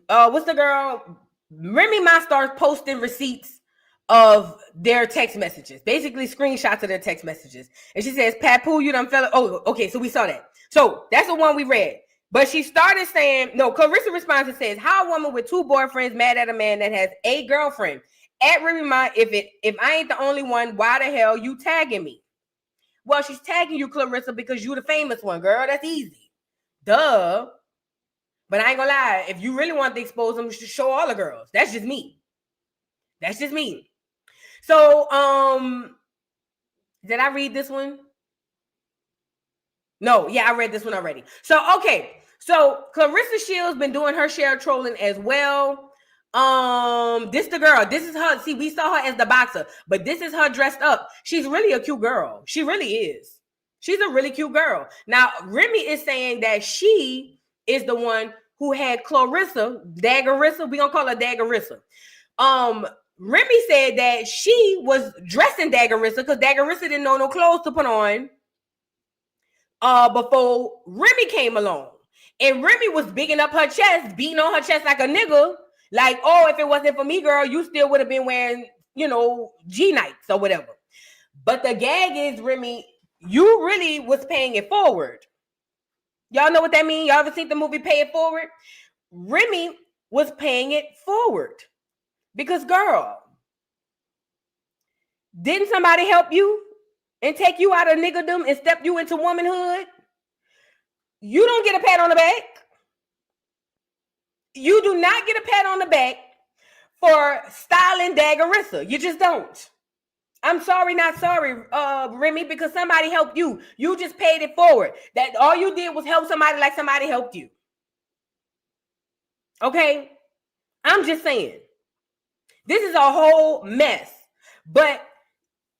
what's the girl? Remy Ma starts posting receipts of their text messages, basically screenshots of their text messages. And she says, Papoose, you done fell. Oh, okay, so we saw that. So that's the one we read. But she started saying, no, Clarissa responds and says, how a woman with 2 boyfriends mad at a man that has a girlfriend? At Remy Ma, if I ain't the only one, why the hell you tagging me? Well, she's tagging you, Clarissa, because you the famous one, girl. That's easy. Duh. But I ain't gonna lie. If you really want to expose them, you should show all the girls. That's just me. That's just me. So, did I read this one? No, yeah, I read this one already. So, okay. So, Clarissa Shields been doing her share of trolling as well. This the girl. This is her. See, we saw her as the boxer, but this is her dressed up. She's really a cute girl. She really is. She's a really cute girl. Now, Remy is saying that she is the one who had Clarissa, Daggerissa. We gonna call her Daggerissa. Remy said that she was dressing Daggerissa because Daggerissa didn't know no clothes to put on before Remy came along. And Remy was bigging up her chest, beating on her chest like a nigga. Like, oh, if it wasn't for me, girl, you still would have been wearing, G-Nikes or whatever. But the gag is, Remy, you really was paying it forward. Y'all know what that means? Y'all ever seen the movie Pay It Forward? Remy was paying it forward. Because, girl, didn't somebody help you and take you out of niggerdom and step you into womanhood? You don't get a pat on the back. You do not get a pat on the back for styling Daggerissa. You just don't. I'm sorry, not sorry, Remy, because somebody helped you. You just paid it forward. That all you did was help somebody like somebody helped you. Okay? I'm just saying. This is a whole mess. But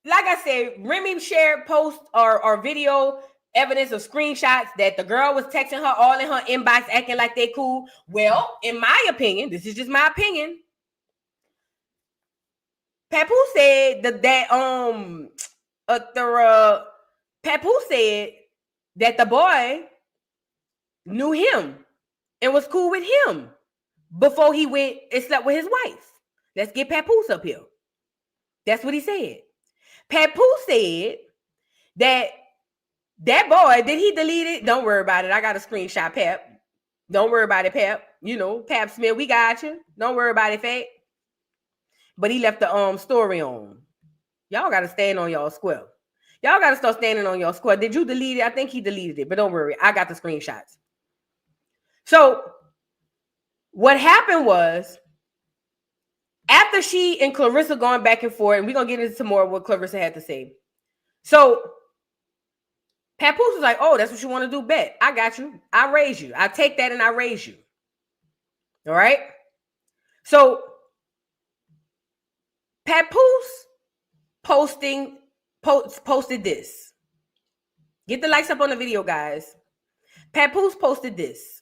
like I said, Remy shared post or video evidence of screenshots that the girl was texting her all in her inbox acting like they cool. Well, in my opinion, this is just my opinion. Papoose said Papoose said that the boy knew him and was cool with him before he went and slept with his wife. Let's get Papoose up here. That's what he said. Papoose said that boy, did he delete it? Don't worry about it. I got a screenshot, Pap. Don't worry about it, Pap. Pap Smith, we got you. Don't worry about it, Fat. But he left the story on. Y'all got to stand on y'all square. Y'all got to start standing on y'all square. Did you delete it? I think he deleted it, but don't worry. I got the screenshots. So what happened was After she and Clarissa going back and forth, and we're gonna get into more of what Clarissa had to say. So Papoose was like, oh, that's what you want to do? Bet. I got you. I raise you. I take that and I raise you. All right. So Papoose posted this. Get the likes up on the video, guys. Papoose posted this.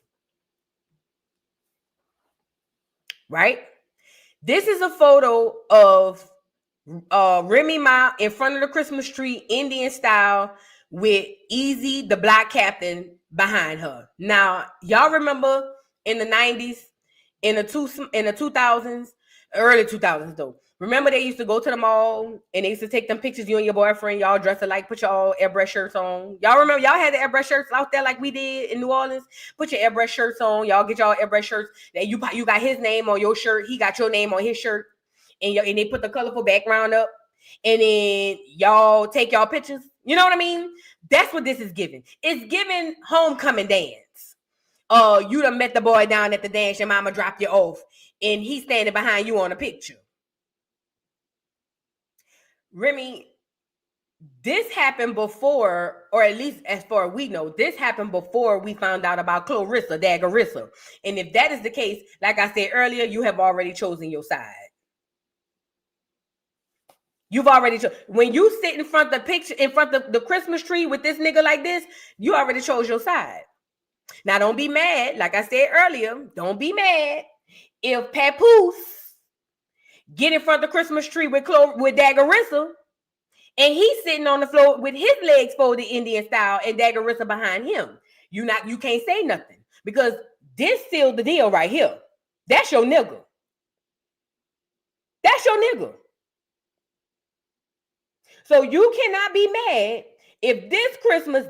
Right? This is a photo of Remy Ma in front of the Christmas tree, Indian style, with Easy, the black captain, behind her. Now, y'all remember in the 90s, in the 2000s, early 2000s though. Remember they used to go to the mall and they used to take them pictures, you and your boyfriend, y'all dressed alike, put your airbrush shirts on. Y'all remember, y'all had the airbrush shirts out there like we did in New Orleans? Put your airbrush shirts on. Y'all get y'all airbrush shirts. That you got his name on your shirt. He got your name on his shirt. And they put the colorful background up. And then y'all take y'all pictures. You know what I mean? That's what this is giving. It's giving homecoming dance. You done met the boy down at the dance. Your mama dropped you off. And he's standing behind you on a picture. Remy, this happened before, or at least as far as we know, this happened before we found out about Clarissa, Dagarissa. And if that is the case, like I said earlier, you have already chosen your side. You've already when you sit in front of the picture, in front of the Christmas tree with this nigga like this, you already chose your side. Now, don't be mad. Like I said earlier, don't be mad if Papoose get in front of the Christmas tree with Dagarissa, and he's sitting on the floor with his legs folded Indian style and Dagarissa behind him. You can't say nothing because this sealed the deal right here. That's your nigga. That's your nigga. So you cannot be mad if this Christmas,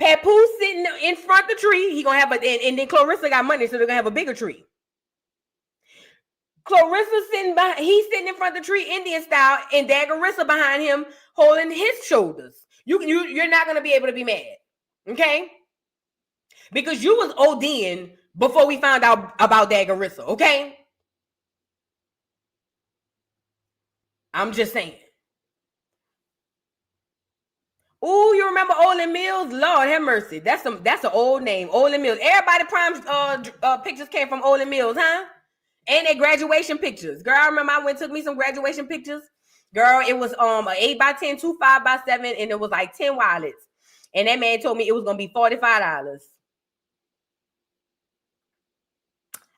Papoose sitting in front of the tree, he gonna have and then Clarissa got money, so they're gonna have a bigger tree. Clarissa he's sitting in front of the tree, Indian style, and Dagarissa behind him, holding his shoulders. You're not gonna be able to be mad, okay? Because you was ODing before we found out about Dagarissa, okay? I'm just saying. Oh, you remember Olin Mills? Lord have mercy. That's an old name. Olin Mills. Everybody prime pictures came from Olin Mills, huh? And their graduation pictures. Girl, I remember I took me some graduation pictures. Girl, it was an 8x10, 2 5x7, and it was like 10 wallets. And that man told me it was gonna be $45.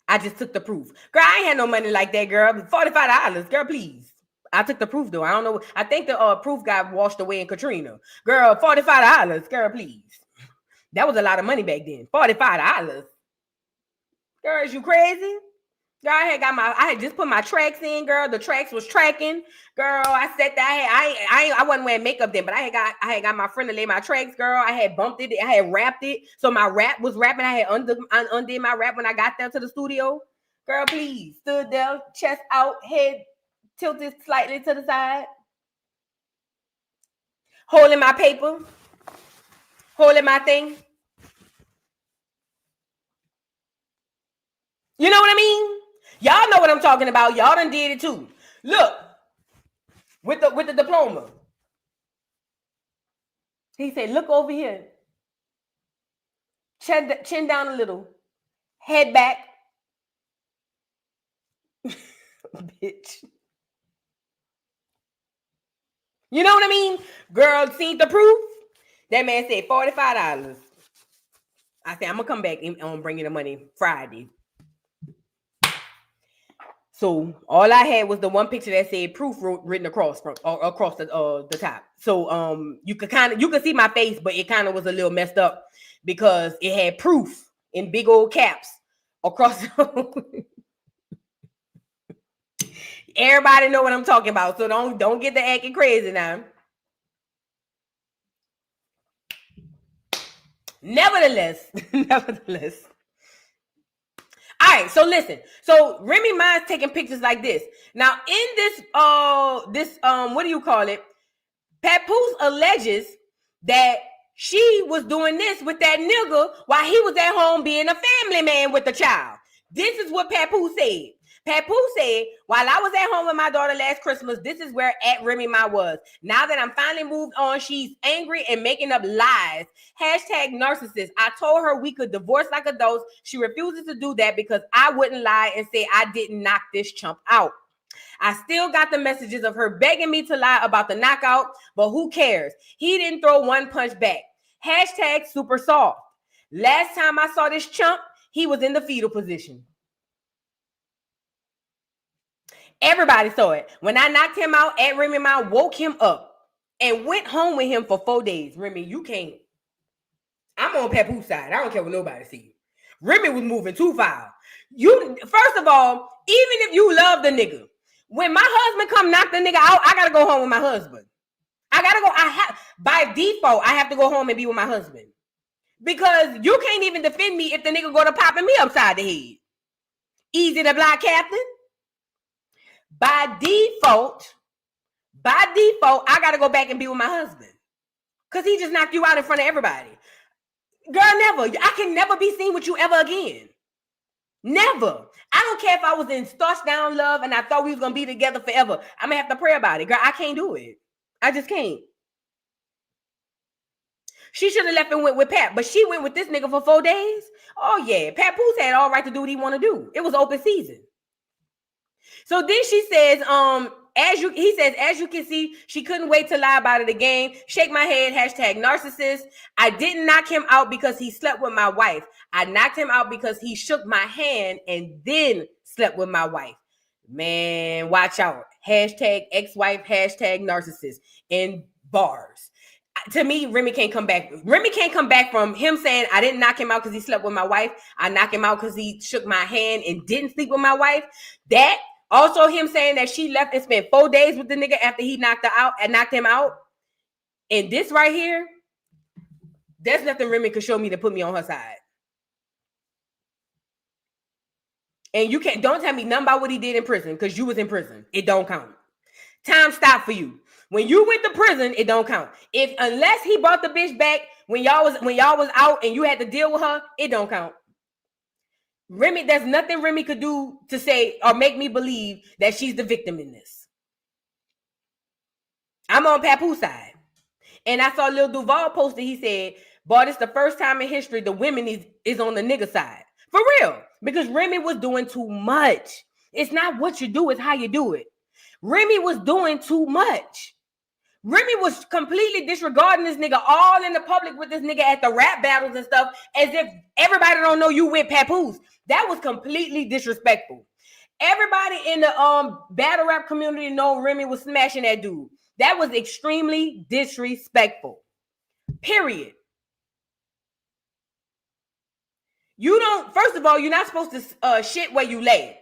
I just took the proof. Girl, I ain't had no money like that, girl. $45, girl, please. I took the proof though. I don't know. I think the proof got washed away in Katrina. Girl, $45. Girl, please. That was a lot of money back then. $45. Girl, is you crazy? Girl, I had just put my tracks in, girl. The tracks was tracking. Girl, I said that I wasn't wearing makeup then, but I had got my friend to lay my tracks, girl. I had bumped it, I had wrapped it. So my wrap was wrapping. I had undid my wrap when I got there to the studio. Girl, please. Stood there, chest out, head tilted slightly to the side. Holding my paper. Holding my thing. You know what I mean? Y'all know what I'm talking about. Y'all done did it too. Look, with the diploma. He said, look over here. Chin down a little. Head back. Bitch. You know what I mean? Girl, seen the proof? That man said $45. I said, I'm going to come back and I'm going to bring you the money Friday. So all I had was the one picture that said proof written across the top. So you could see my face, but it kind of was a little messed up because it had proof in big old caps across. Everybody know what I'm talking about, so don't get the acting crazy now. Nevertheless. All right, so listen. So Remy Ma is taking pictures like this. Now, in this what do you call it? Papoose alleges that she was doing this with that nigga while he was at home being a family man with the child. This is what Papoose said. Papoose said, while I was at home with my daughter last Christmas, this is where at Remy Ma was. Now that I'm finally moved on, she's angry and making up lies. Hashtag narcissist. I told her we could divorce like adults. She refuses to do that because I wouldn't lie and say I didn't knock this chump out. I still got the messages of her begging me to lie about the knockout, but who cares? He didn't throw one punch back. Hashtag super soft. Last time I saw this chump, he was in the fetal position. Everybody saw it. When I knocked him out, at Remy Ma woke him up and went home with him for 4 days. Remy, you can't. I'm on Papoose side. I don't care what nobody sees. Remy was moving too far. You, first of all, even if you love the nigga, when my husband come knock the nigga out, I gotta go home with my husband. By default, I have to go home and be with my husband. Because you can't even defend me if the nigga go to popping me upside the head. Easy to block, Captain. By default, I gotta go back and be with my husband. Because he just knocked you out in front of everybody. Girl, never. I can never be seen with you ever again. Never. I don't care if I was in starched down love and I thought we was gonna be together forever. I'm gonna have to pray about it. Girl, I can't do it. I just can't. She should have left and went with Pat, but she went with this nigga for 4 days. Oh yeah, Papoose had all right to do what he want to do. It was open season. So then she says, as you can see, she couldn't wait to lie about it again. Shake my head, hashtag narcissist. I didn't knock him out because he slept with my wife. I knocked him out because he shook my hand and then slept with my wife. Man, watch out. Hashtag ex-wife, hashtag narcissist in bars. To me, Remy can't come back. Remy can't come back from him saying, I didn't knock him out because he slept with my wife. I knocked him out because he shook my hand and didn't sleep with my wife. That, also him saying that she left and spent 4 days with the nigga after he knocked him out. And this right here, there's nothing Remy could show me to put me on her side. And you don't tell me nothing about what he did in prison because you was in prison. It don't count. Time stopped for you. When you went to prison, it don't count. Unless he brought the bitch back when y'all was out and you had to deal with her, it don't count. Remy, there's nothing Remy could do to say or make me believe that she's the victim in this. I'm on Papoose side. And I saw Lil Duval posted, he said, boy, it's the first time in history the women is on the nigga side. For real. Because Remy was doing too much. It's not what you do, it's how you do it. Remy was doing too much. Remy was completely disregarding this nigga all in the public with this nigga at the rap battles and stuff as if everybody don't know you with Papoose. That was completely disrespectful. Everybody in the battle rap community know Remy was smashing that dude. That was extremely disrespectful. Period. First of all, you're not supposed to shit where you lay.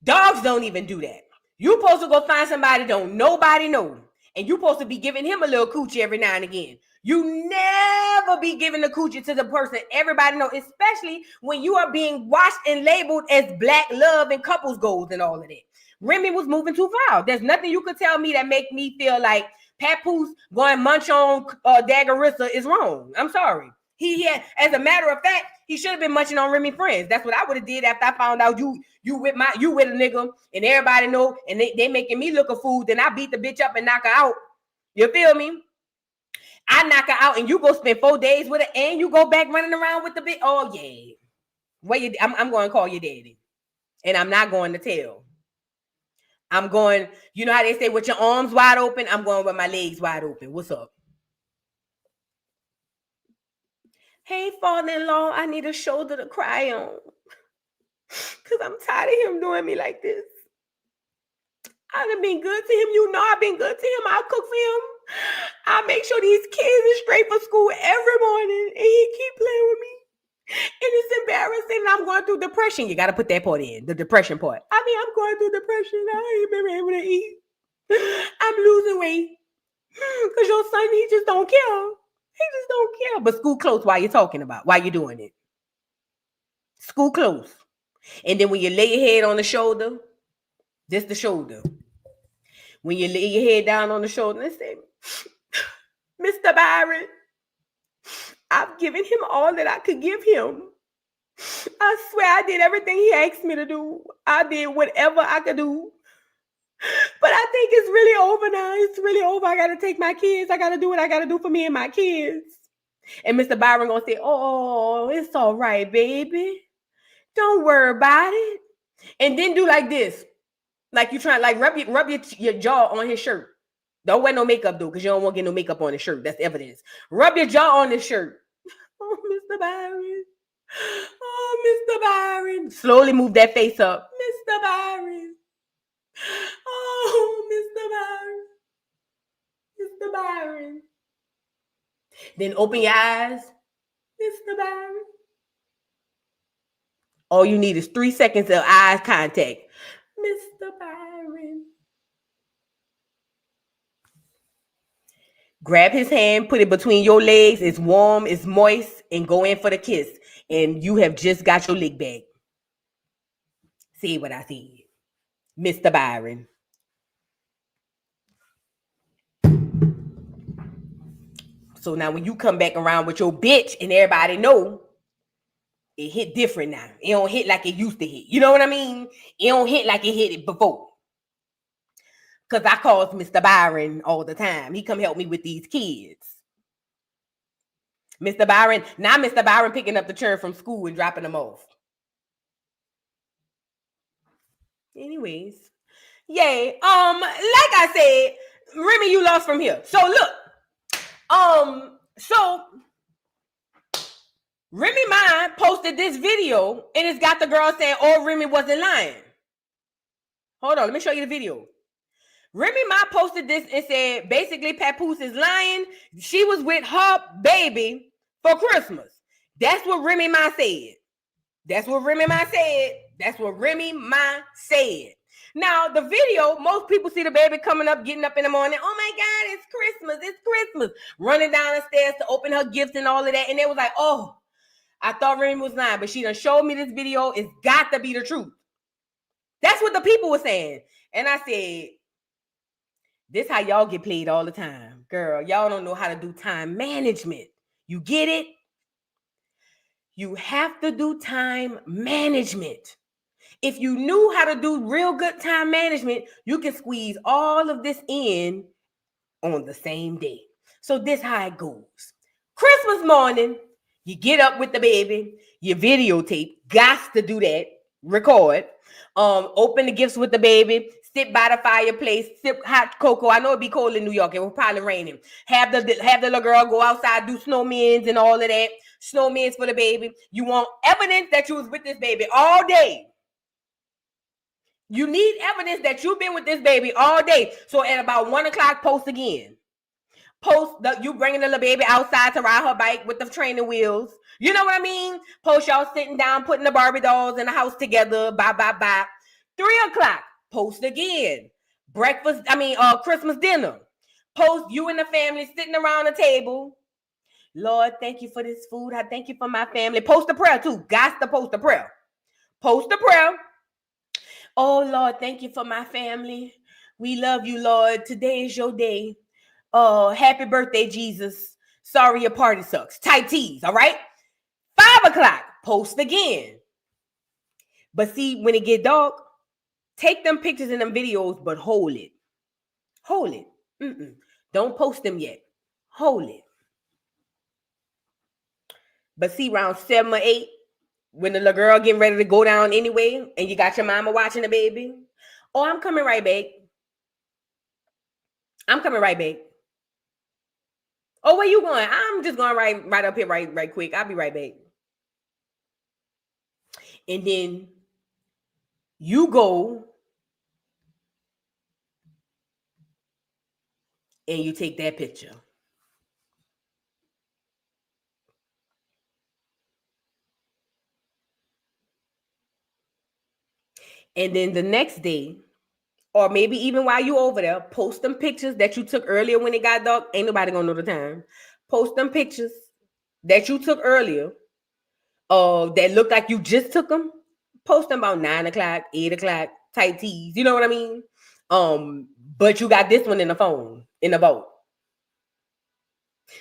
Dogs don't even do that. You supposed to go find somebody don't nobody know. And you supposed to be giving him a little coochie every now and again. You never be giving the coochie to the person everybody know, especially when you are being watched and labeled as black love and couples goals and all of that. Remy was moving too far. There's nothing you could tell me that make me feel like Papoose going munch on Clarissa is wrong. I'm sorry. He had, as a matter of fact, he should have been munching on Remy friends. That's what I would have did after I found out you with a nigga and everybody know and they making me look a fool. Then I beat the bitch up and knock her out. You feel me? I knock her out and you go spend 4 days with her and you go back running around with the bitch. Oh yeah. I'm going to call your daddy. And I'm not going to tell. I'm going, you know how they say with your arms wide open? I'm going with my legs wide open. What's up? Hey, father-in-law, I need a shoulder to cry on. Because I'm tired of him doing me like this. I done been good to him. You know I've been good to him. I'll cook for him. I make sure these kids are straight for school every morning. And he keep playing with me. And it's embarrassing. I'm going through depression. You got to put that part in, the depression part. I'm going through depression. I ain't been able to eat. I'm losing weight. Because your son, he just don't care. He just don't care. But school closed while you're talking about, while you're doing it. School closed. And then when you lay your head on the shoulder, this the shoulder. When you lay your head down on the shoulder and say, Mr. Byron, I've given him all that I could give him. I swear I did everything he asked me to do. I did whatever I could do. But I think it's really over now. It's really over. I got to take my kids. I got to do what I got to do for me and my kids. And Mr. Byron going to say, oh, it's all right, baby. Don't worry about it. And then do like this. Like you trying, like rub your jaw on his shirt. Don't wear no makeup, though, because you don't want to get no makeup on his shirt. That's evidence. Rub your jaw on his shirt. Oh, Mr. Byron. Oh, Mr. Byron. Slowly move that face up. Mr. Byron. Oh, Mr. Byron. Mr. Byron. Then open your eyes. Mr. Byron. All you need is 3 seconds of eye contact. Mr. Byron. Grab his hand, put it between your legs. It's warm, it's moist, and go in for the kiss. And you have just got your lick back. See what I said. Mr. Byron. So now when you come back around with your bitch and everybody know, it hit different now. It don't hit like it used to hit. You know what I mean? It don't hit like it hit it before. Because I calls Mr. Byron all the time. He come help me with these kids. Mr. Byron, now Mr. Byron picking up the children from school and dropping them off. Anyways. Yay. Like I said, Remy, you lost from here. So look. So Remy Ma posted this video and it's got the girl saying, oh, Remy wasn't lying. Hold on, let me show you the video. Remy Ma posted this and said, basically, Papoose is lying. She was with her baby for Christmas. That's what Remy Ma said. That's what Remy Ma said. That's what Remy Ma said. Now, the video, most people see the baby coming up, getting up in the morning. Oh, my God, it's Christmas. It's Christmas. Running down the stairs to open her gifts and all of that. And they was like, oh, I thought Remy was lying, but she done showed me this video. It's got to be the truth. That's what the people were saying. And I said, this how y'all get played all the time. Girl, y'all don't know how to do time management. You get it? You have to do time management. If you knew how to do real good time management, you can squeeze all of this in on the same day. So this how it goes. Christmas morning, you get up with the baby, you videotape, got to do that, record, open the gifts with the baby, sit by the fireplace, sip hot cocoa. I know it'd be cold in New York. It was probably raining. Have the little girl go outside, do snowmans and all of that. Snowmans for the baby. You want evidence that you was with this baby all day. You need evidence that you've been with this baby all day. So at about 1 o'clock, post again. Post you bringing the little baby outside to ride her bike with the training wheels. You know what I mean? Post y'all sitting down, putting the Barbie dolls in the house together. Bye. 3 o'clock. Post again. Christmas dinner. Post you and the family sitting around the table. Lord, thank you for this food. I thank you for my family. Post a prayer too. Got to post a prayer. Post a prayer. Oh, Lord, thank you for my family. We love you, Lord. Today is your day. Happy birthday, Jesus. Sorry your party sucks. Tight tees, all right? 5 o'clock. Post again. But see, when it get dark, take them pictures and them videos, but hold it. Hold it. Don't post them yet. Hold it. But see, around 7 or 8, when the little girl getting ready to go down anyway, and you got your mama watching the baby. Oh, I'm coming right back. I'm coming right back. Oh, where you going? I'm just going right up here right quick. I'll be right back. And then you go and you take that picture. And then the next day, or maybe even while you over there, post them pictures that you took earlier when it got dark. Ain't nobody gonna know the time. Post them pictures that you took earlier, that look like you just took them. Post them about 9 o'clock, 8 o'clock, tight tees. You know what I mean? But you got this one in the phone, in the boat.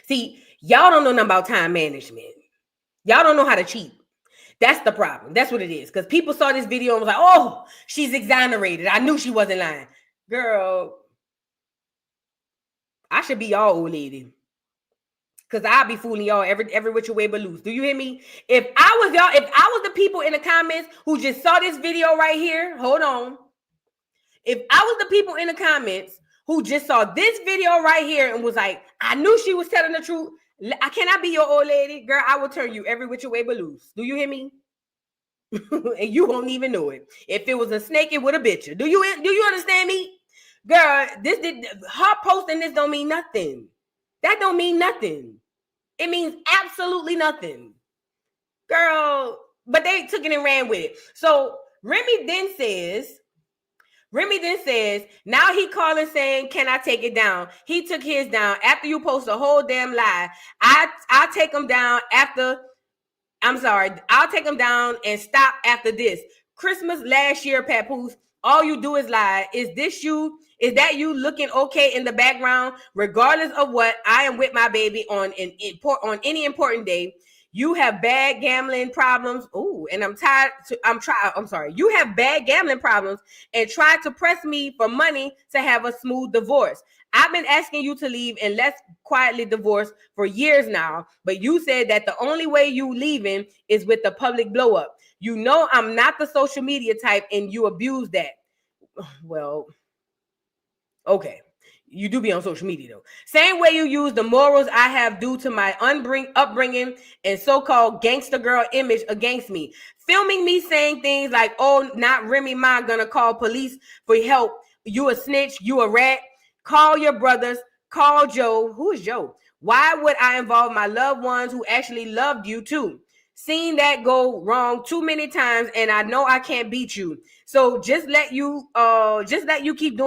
See, y'all don't know nothing about time management. Y'all don't know how to cheat. That's the problem. That's what it is. Because people saw this video and was like, oh, she's exonerated. I knew she wasn't lying. Girl, I should be y'all old lady. Because I'll be fooling y'all every which way but loose. Do you hear me? If I was the people in the comments who just saw this video right here, hold on. If I was the people in the comments who just saw this video right here and was like, I knew she was telling the truth. I cannot be your old lady. Girl, I will turn you every which way but loose. Do you hear me? And you won't even know it. If it was a snake, it would have bit you. Do you understand me? Girl, her posting this don't mean nothing. That don't mean nothing. It means absolutely nothing. Girl, but they took it and ran with it. So Remy then says, now he calling saying, can I take it down? He took his down. After you post a whole damn lie, I'll take him down I'll take him down and stop after this. Christmas last year, Papoose, all you do is lie. Is that you looking okay in the background? Regardless of what, I am with my baby on any important day. You have bad gambling problems. Ooh, and I'm sorry. You have bad gambling problems and try to press me for money to have a smooth divorce. I've been asking you to leave and let's quietly divorce for years now, but you said that the only way you leaving is with the public blow up. You know I'm not the social media type and you abuse that. Well, okay. You do be on social media though. Same way you use the morals I have due to my upbringing and so-called gangster girl image against me. Filming me saying things like, oh, not Remy Ma gonna call police for help. You a snitch, you a rat. Call your brothers, call Joe. Who is Joe? Why would I involve my loved ones who actually loved you too? Seen that go wrong too many times and I know I can't beat you. So just let you keep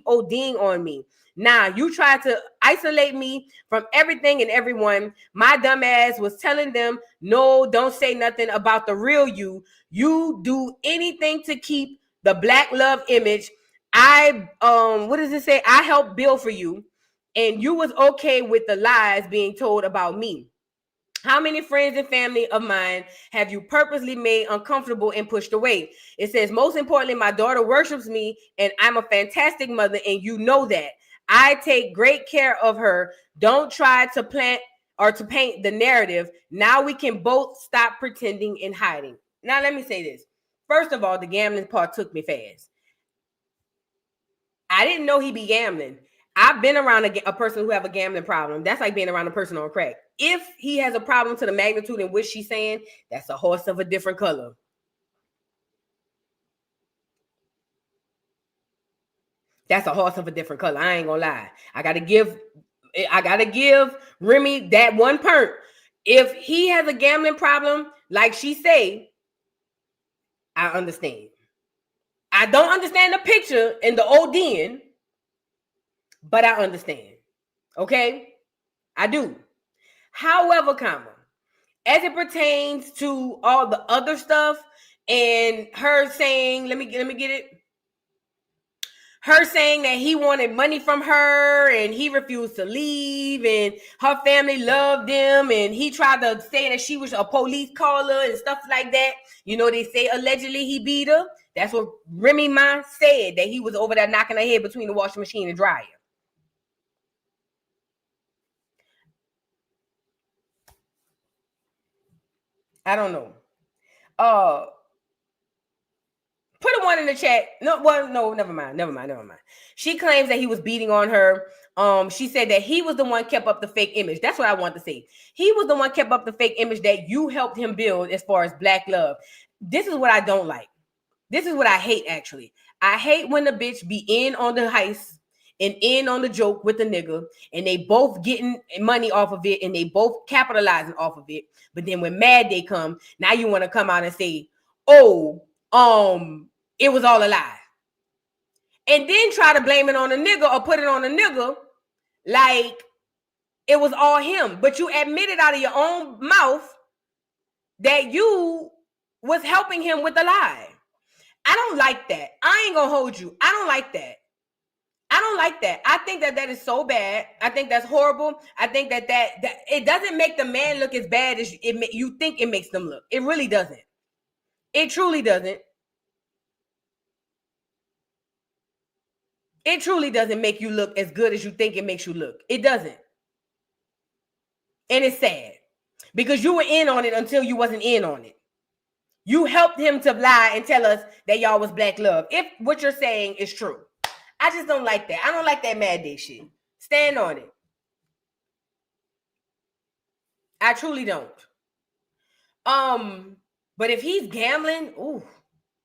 ODing on me. Now you try to isolate me from everything and everyone. My dumb ass was telling them, no, don't say nothing about the real you. You do anything to keep the black love image. What does it say? I helped build for you. And you was okay with the lies being told about me. How many friends and family of mine have you purposely made uncomfortable and pushed away? It says, most importantly, my daughter worships me and I'm a fantastic mother and you know that. I take great care of her. Don't try to plant or to paint the narrative. Now we can both stop pretending and hiding. Now let me say this. First of all, the gambling part took me fast. I didn't know he be gambling. I've been around a person who have a gambling problem. That's like being around a person on crack. If he has a problem to the magnitude in which she's saying, that's a horse of a different color. That's a horse of a different color. I ain't gonna lie. I gotta give Remy that one perk. If he has a gambling problem, like she say, I understand. I don't understand the picture in the ODing, but I understand. Okay? I do. However, as it pertains to all the other stuff and her saying, let me get it. Her saying that he wanted money from her and he refused to leave and her family loved him and he tried to say that she was a police caller and stuff like that. You know, they say allegedly he beat her. That's what Remy Ma said, that he was over there knocking her head between the washing machine and dryer. I don't know. Put a one in the chat. No, never mind. She claims that he was beating on her. She said that he was the one kept up the fake image. That's what I want to say. He was the one kept up the fake image that you helped him build as far as black love. This is what I don't like. This is what I hate, actually. I hate when the bitch be in on the heist and in on the joke with the nigga, and they both getting money off of it, and they both capitalizing off of it. But then when Mad Day come, now you want to come out and say, oh, it was all a lie. And then try to blame it on a nigga or put it on a nigga like it was all him. But you admitted out of your own mouth that you was helping him with the lie. I don't like that. I ain't gonna hold you. I don't like that. I don't like that. I think that is so bad. I think that's horrible. I think that it doesn't make the man look as bad as you think it makes them look. It really doesn't. It truly doesn't. It truly doesn't make you look as good as you think it makes you look. It doesn't. And it's sad because you were in on it until you wasn't in on it. You helped him to lie and tell us that y'all was black love. If what you're saying is true. I just don't like that. I don't like that mad day shit. Stand on it. I truly don't. But if he's gambling, ooh,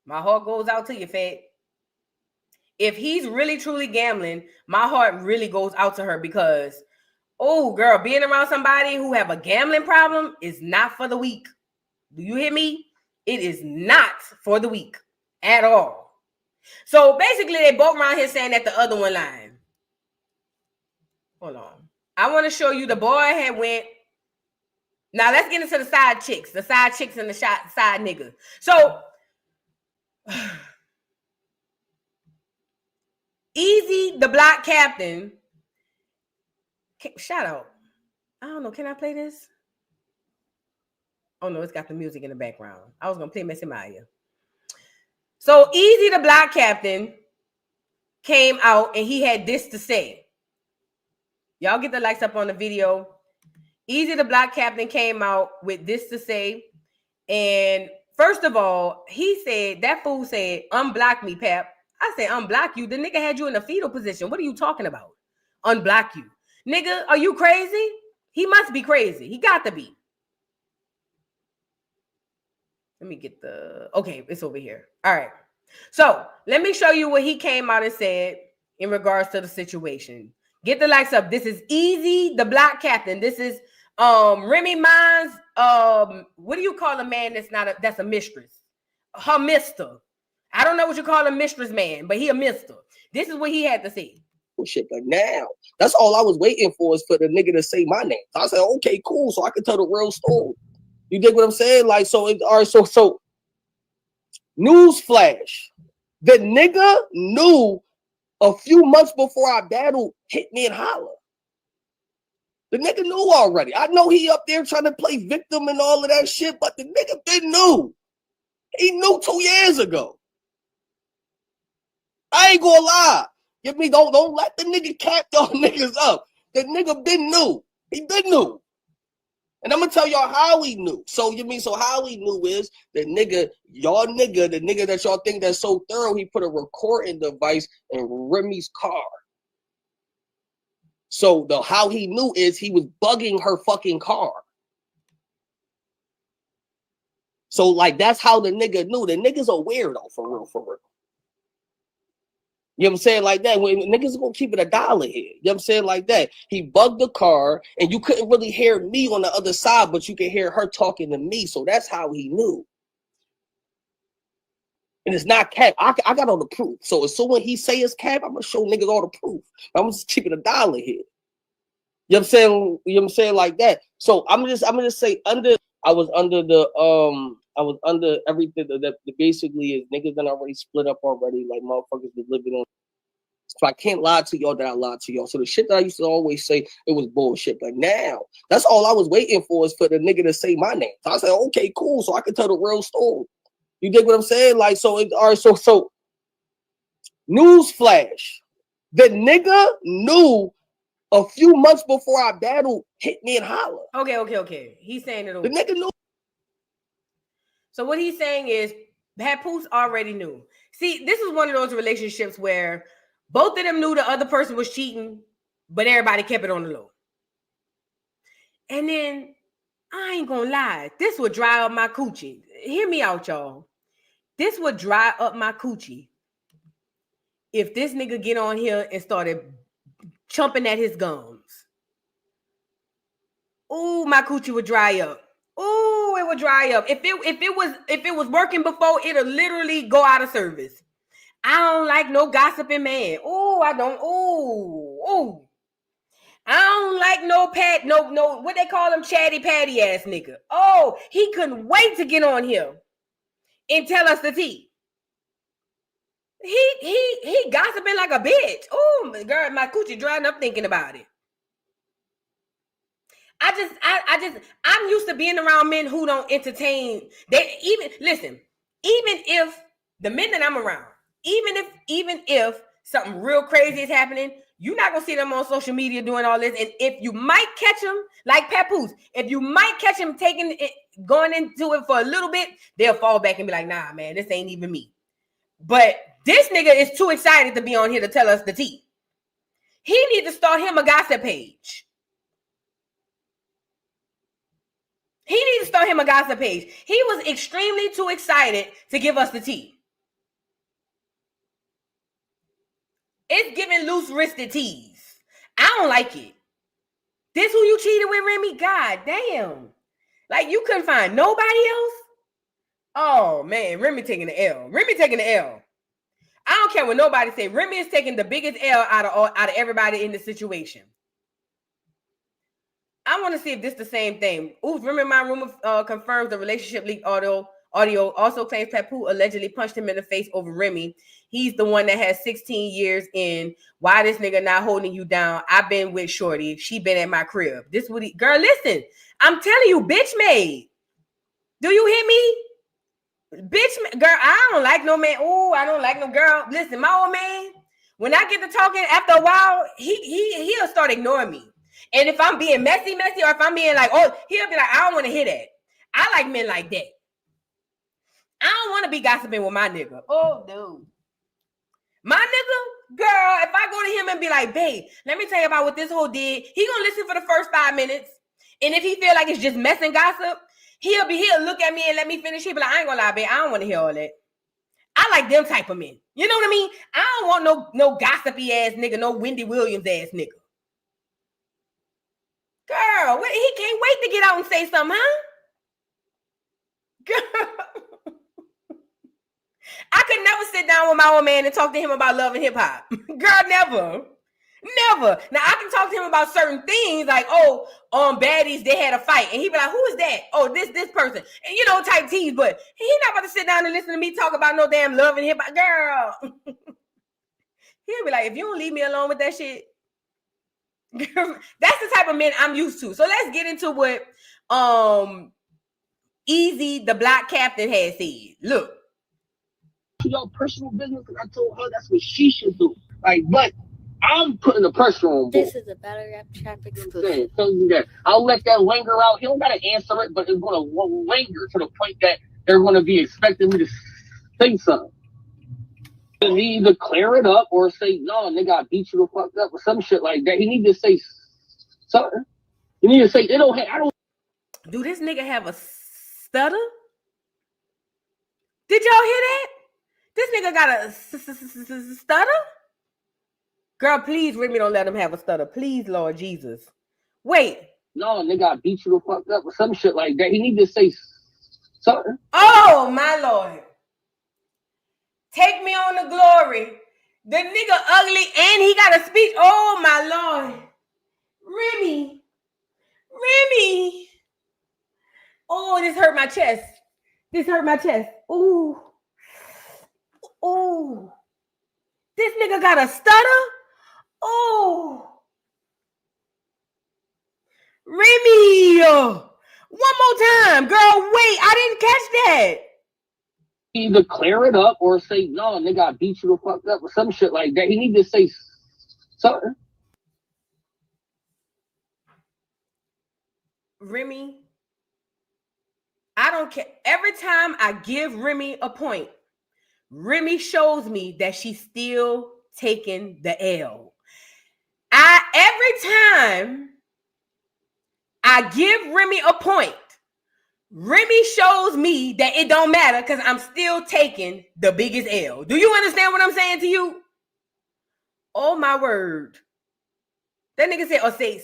my heart goes out to you, Fed. If he's really truly gambling, my heart really goes out to her because, oh, girl, being around somebody who have a gambling problem is not for the weak. Do you hear me? It is not for the weak at all. So basically, they both around here saying that the other one lying. Hold on. I want to show you the boy had went. Now, let's get into the side chicks. The side chicks and the side niggas. So, Easy, the black captain. Shout out. I don't know. Can I play this? Oh, no. It's got the music in the background. I was going to play Messi Maya. So Easy, the black captain, came out and he had this to say. Y'all get the likes up on the video. Easy, the black captain, came out with this to say. And first of all, he said, that fool said, unblock me, Pap. I said, unblock you? The nigga had you in a fetal position. What are you talking about? Unblock you. Nigga, are you crazy? He must be crazy. He got to be. Let me get the, okay, it's over here. All right. So let me show you what he came out and said in regards to the situation. Get the likes up. This is Easy, the black captain. This is Remy Ma's, what do you call a man that's a mistress? Her mister. I don't know what you call a mistress man, but he a mister. This is what he had to say. Shit, but now that's all I was waiting for is for the nigga to say my name. So I said, okay, cool, so I can tell the real story. You dig what I'm saying? Like, so all right, so news flash. The nigga knew a few months before our battle hit me and holler. The nigga knew already. I know he up there trying to play victim and all of that shit, but the nigga been knew. He knew 2 years ago. I ain't gonna lie. Give me don't let the nigga cap y'all niggas up. The nigga been knew. He been knew. And I'm gonna tell y'all how he knew. So how he knew is the nigga that y'all think that's so thorough, he put a recording device in Remy's car. So how he knew is he was bugging her fucking car. So like that's how the nigga knew. The nigga's a weirdo for real. You know what I'm saying? Like that. When niggas gonna keep it $1 here. You know what I'm saying? Like that. He bugged the car and you couldn't really hear me on the other side, but you could hear her talking to me. So that's how he knew. And it's not cap. I got all the proof. So when he say it's cap, I'm gonna show niggas all the proof. I'm just keeping $1 here. You know what I'm saying? You know what I'm saying? Like that. So I'm just say I was under everything that basically is niggas that already split up already, like motherfuckers was living on. So I can't lie to y'all that I lied to y'all. So the shit that I used to always say, it was bullshit. But now, that's all I was waiting for is for the nigga to say my name. So I said, okay, cool, so I can tell the real story. You dig what I'm saying? Like, so news flash. The nigga knew a few months before our battle hit me and holler. Okay. He's saying it over. The nigga knew. So what he's saying is Papoose already knew. See, this is one of those relationships where both of them knew the other person was cheating, but everybody kept it on the low. And then, I ain't gonna lie, this would dry up my coochie. Hear me out, y'all. This would dry up my coochie if this nigga get on here and started chomping at his gums. Ooh, my coochie would dry up. Ooh, it would dry up. If it was working before, it'll literally go out of service. I don't like no gossiping man. Ooh, I don't. Ooh. I don't like no what they call him, chatty patty ass nigga. Oh, he couldn't wait to get on here and tell us the tea. He gossiping like a bitch. Oh, girl, my coochie drying up thinking about it. I'm used to being around men who don't entertain. Even if the men that I'm around, even if something real crazy is happening, you're not gonna see them on social media doing all this. And if you might catch them, like Papoose, if you might catch him going into it for a little bit, they'll fall back and be like, nah, man, this ain't even me. But this nigga is too excited to be on here to tell us the tea. He needs to start him a gossip page. He needs to start him a gossip page. He was extremely too excited to give us the tea. It's giving loose-wristed tease. I don't like it. This who you cheated with, Remy? God damn. Like, you couldn't find nobody else? Oh, man. Remy taking the L. Remy taking the L. I don't care what nobody say. Remy is taking the biggest L out of everybody in the situation. I want to see if this is the same thing. Ooh, Remy Ma rumor confirms the relationship leak audio also claims Papoose allegedly punched him in the face over Remy. He's the one that has 16 years in. Why this nigga not holding you down? I've been with Shorty. She been at my crib. This what he, girl, listen. I'm telling you, bitch made. Do you hear me? Bitch, girl, I don't like no man. Ooh, I don't like no girl. Listen, my old man, when I get to talking, after a while, he'll start ignoring me. And if I'm being messy, or if I'm being like, oh, he'll be like, I don't want to hear that. I like men like that. I don't want to be gossiping with my nigga. Oh, no. My nigga, girl, if I go to him and be like, babe, let me tell you about what this hoe did, he gonna listen for the first 5 minutes. And if he feel like it's just mess and gossip, he'll look at me and let me finish. He'll be like, I ain't gonna lie, babe, I don't want to hear all that. I like them type of men. You know what I mean? I don't want no gossipy ass nigga, no Wendy Williams ass nigga. Girl, he can't wait to get out and say something, huh? Girl. I could never sit down with my old man and talk to him about love and hip hop. Girl, never. Never. Now, I can talk to him about certain things like, oh, on Baddies, they had a fight. And he'd be like, who is that? Oh, this person. And, you know, type tease. But he's not about to sit down and listen to me talk about no damn love and hip hop. Girl. He'll be like, if you don't leave me alone with that shit. That's the type of men I'm used to. So let's get into what Easy, the black captain, had said. Look. Your personal business, and I told her that's what she should do. Like, but I'm putting the pressure on. This is a battle rap trap exclusive. I'll let that linger out. He don't gotta answer it, but it's gonna linger to the point that they're gonna be expecting me to say something. And he either clear it up or say, no, nigga, I beat you the fuck up or some shit like that. He need to say something. He need to say, I don't. Do this nigga have a stutter? Did y'all hear that? This nigga got a stutter? Girl, please, Remy, don't let him have a stutter. Please, Lord Jesus. Wait. No, nigga, I beat you the fuck up or some shit like that. He need to say something. Oh, my Lord. Take me on the glory. The nigga ugly and he got a speech. Oh, my Lord. Remy. Oh, this hurt my chest. Ooh. Oh, this nigga got a stutter. Oh, Remy, one more time, girl. Wait, I didn't catch that. Either clear it up or say, no, nigga, I beat you the fuck up or some shit like that. He need to say something. Remy, I don't care. Every time I give Remy a point, Remy shows me that she's still taking the L. Every time I give Remy a point, Remy shows me that it don't matter because I'm still taking the biggest L. Do you understand what I'm saying to you? Oh, my word. That nigga said, or say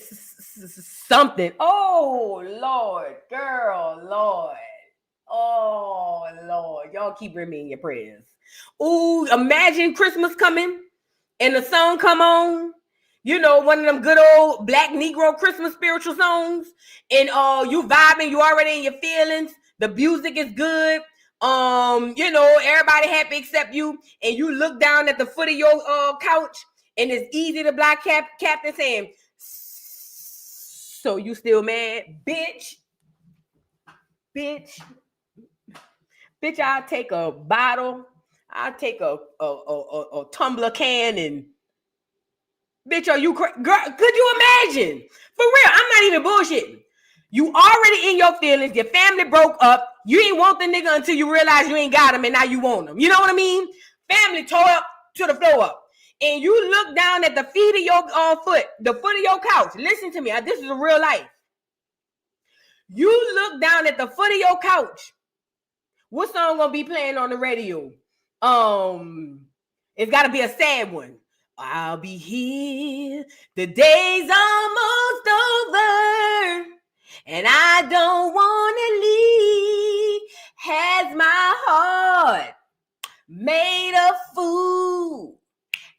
something. Oh, Lord, girl, Lord. Oh, Lord. Y'all keep Remy in your prayers. Ooh, imagine Christmas coming and the song come on. You know, one of them good old Black Negro Christmas spiritual songs. And you vibing, you already in your feelings. The music is good. You know, everybody happy except you, and you look down at the foot of your couch, and it's easy to black captain saying, so you still mad? Bitch, I'll take a bottle, I'll take a tumbler can, and bitch, are you girl, could you imagine? For real, I'm not even bullshitting. You already in your feelings, your family broke up, you ain't want the nigga until you realize you ain't got him, and now you want him. You know what I mean? Family tore up to the floor up. And you look down at the feet of your foot, the foot of your couch. Listen to me, this is a real life. You look down at the foot of your couch. What song gonna be playing on the radio? It's gotta be a sad one. I'll be here. The day's almost over, and I don't wanna leave. Has my heart made a fool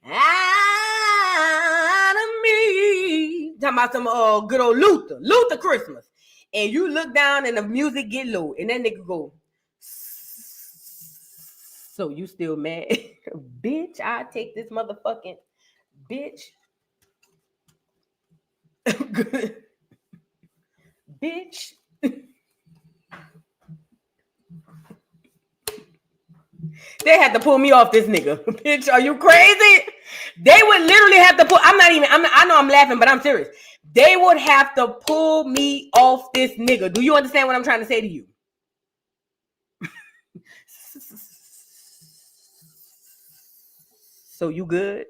out of me? Talking about some good old Luther Christmas. And you look down and the music get low, and that nigga go, so you still mad? Bitch, I take this motherfucking bitch. Bitch. They had to pull me off this nigga. Bitch, are you crazy? They would literally have to pull. I know I'm laughing, but I'm serious. They would have to pull me off this nigga. Do you understand what I'm trying to say to you? So you good?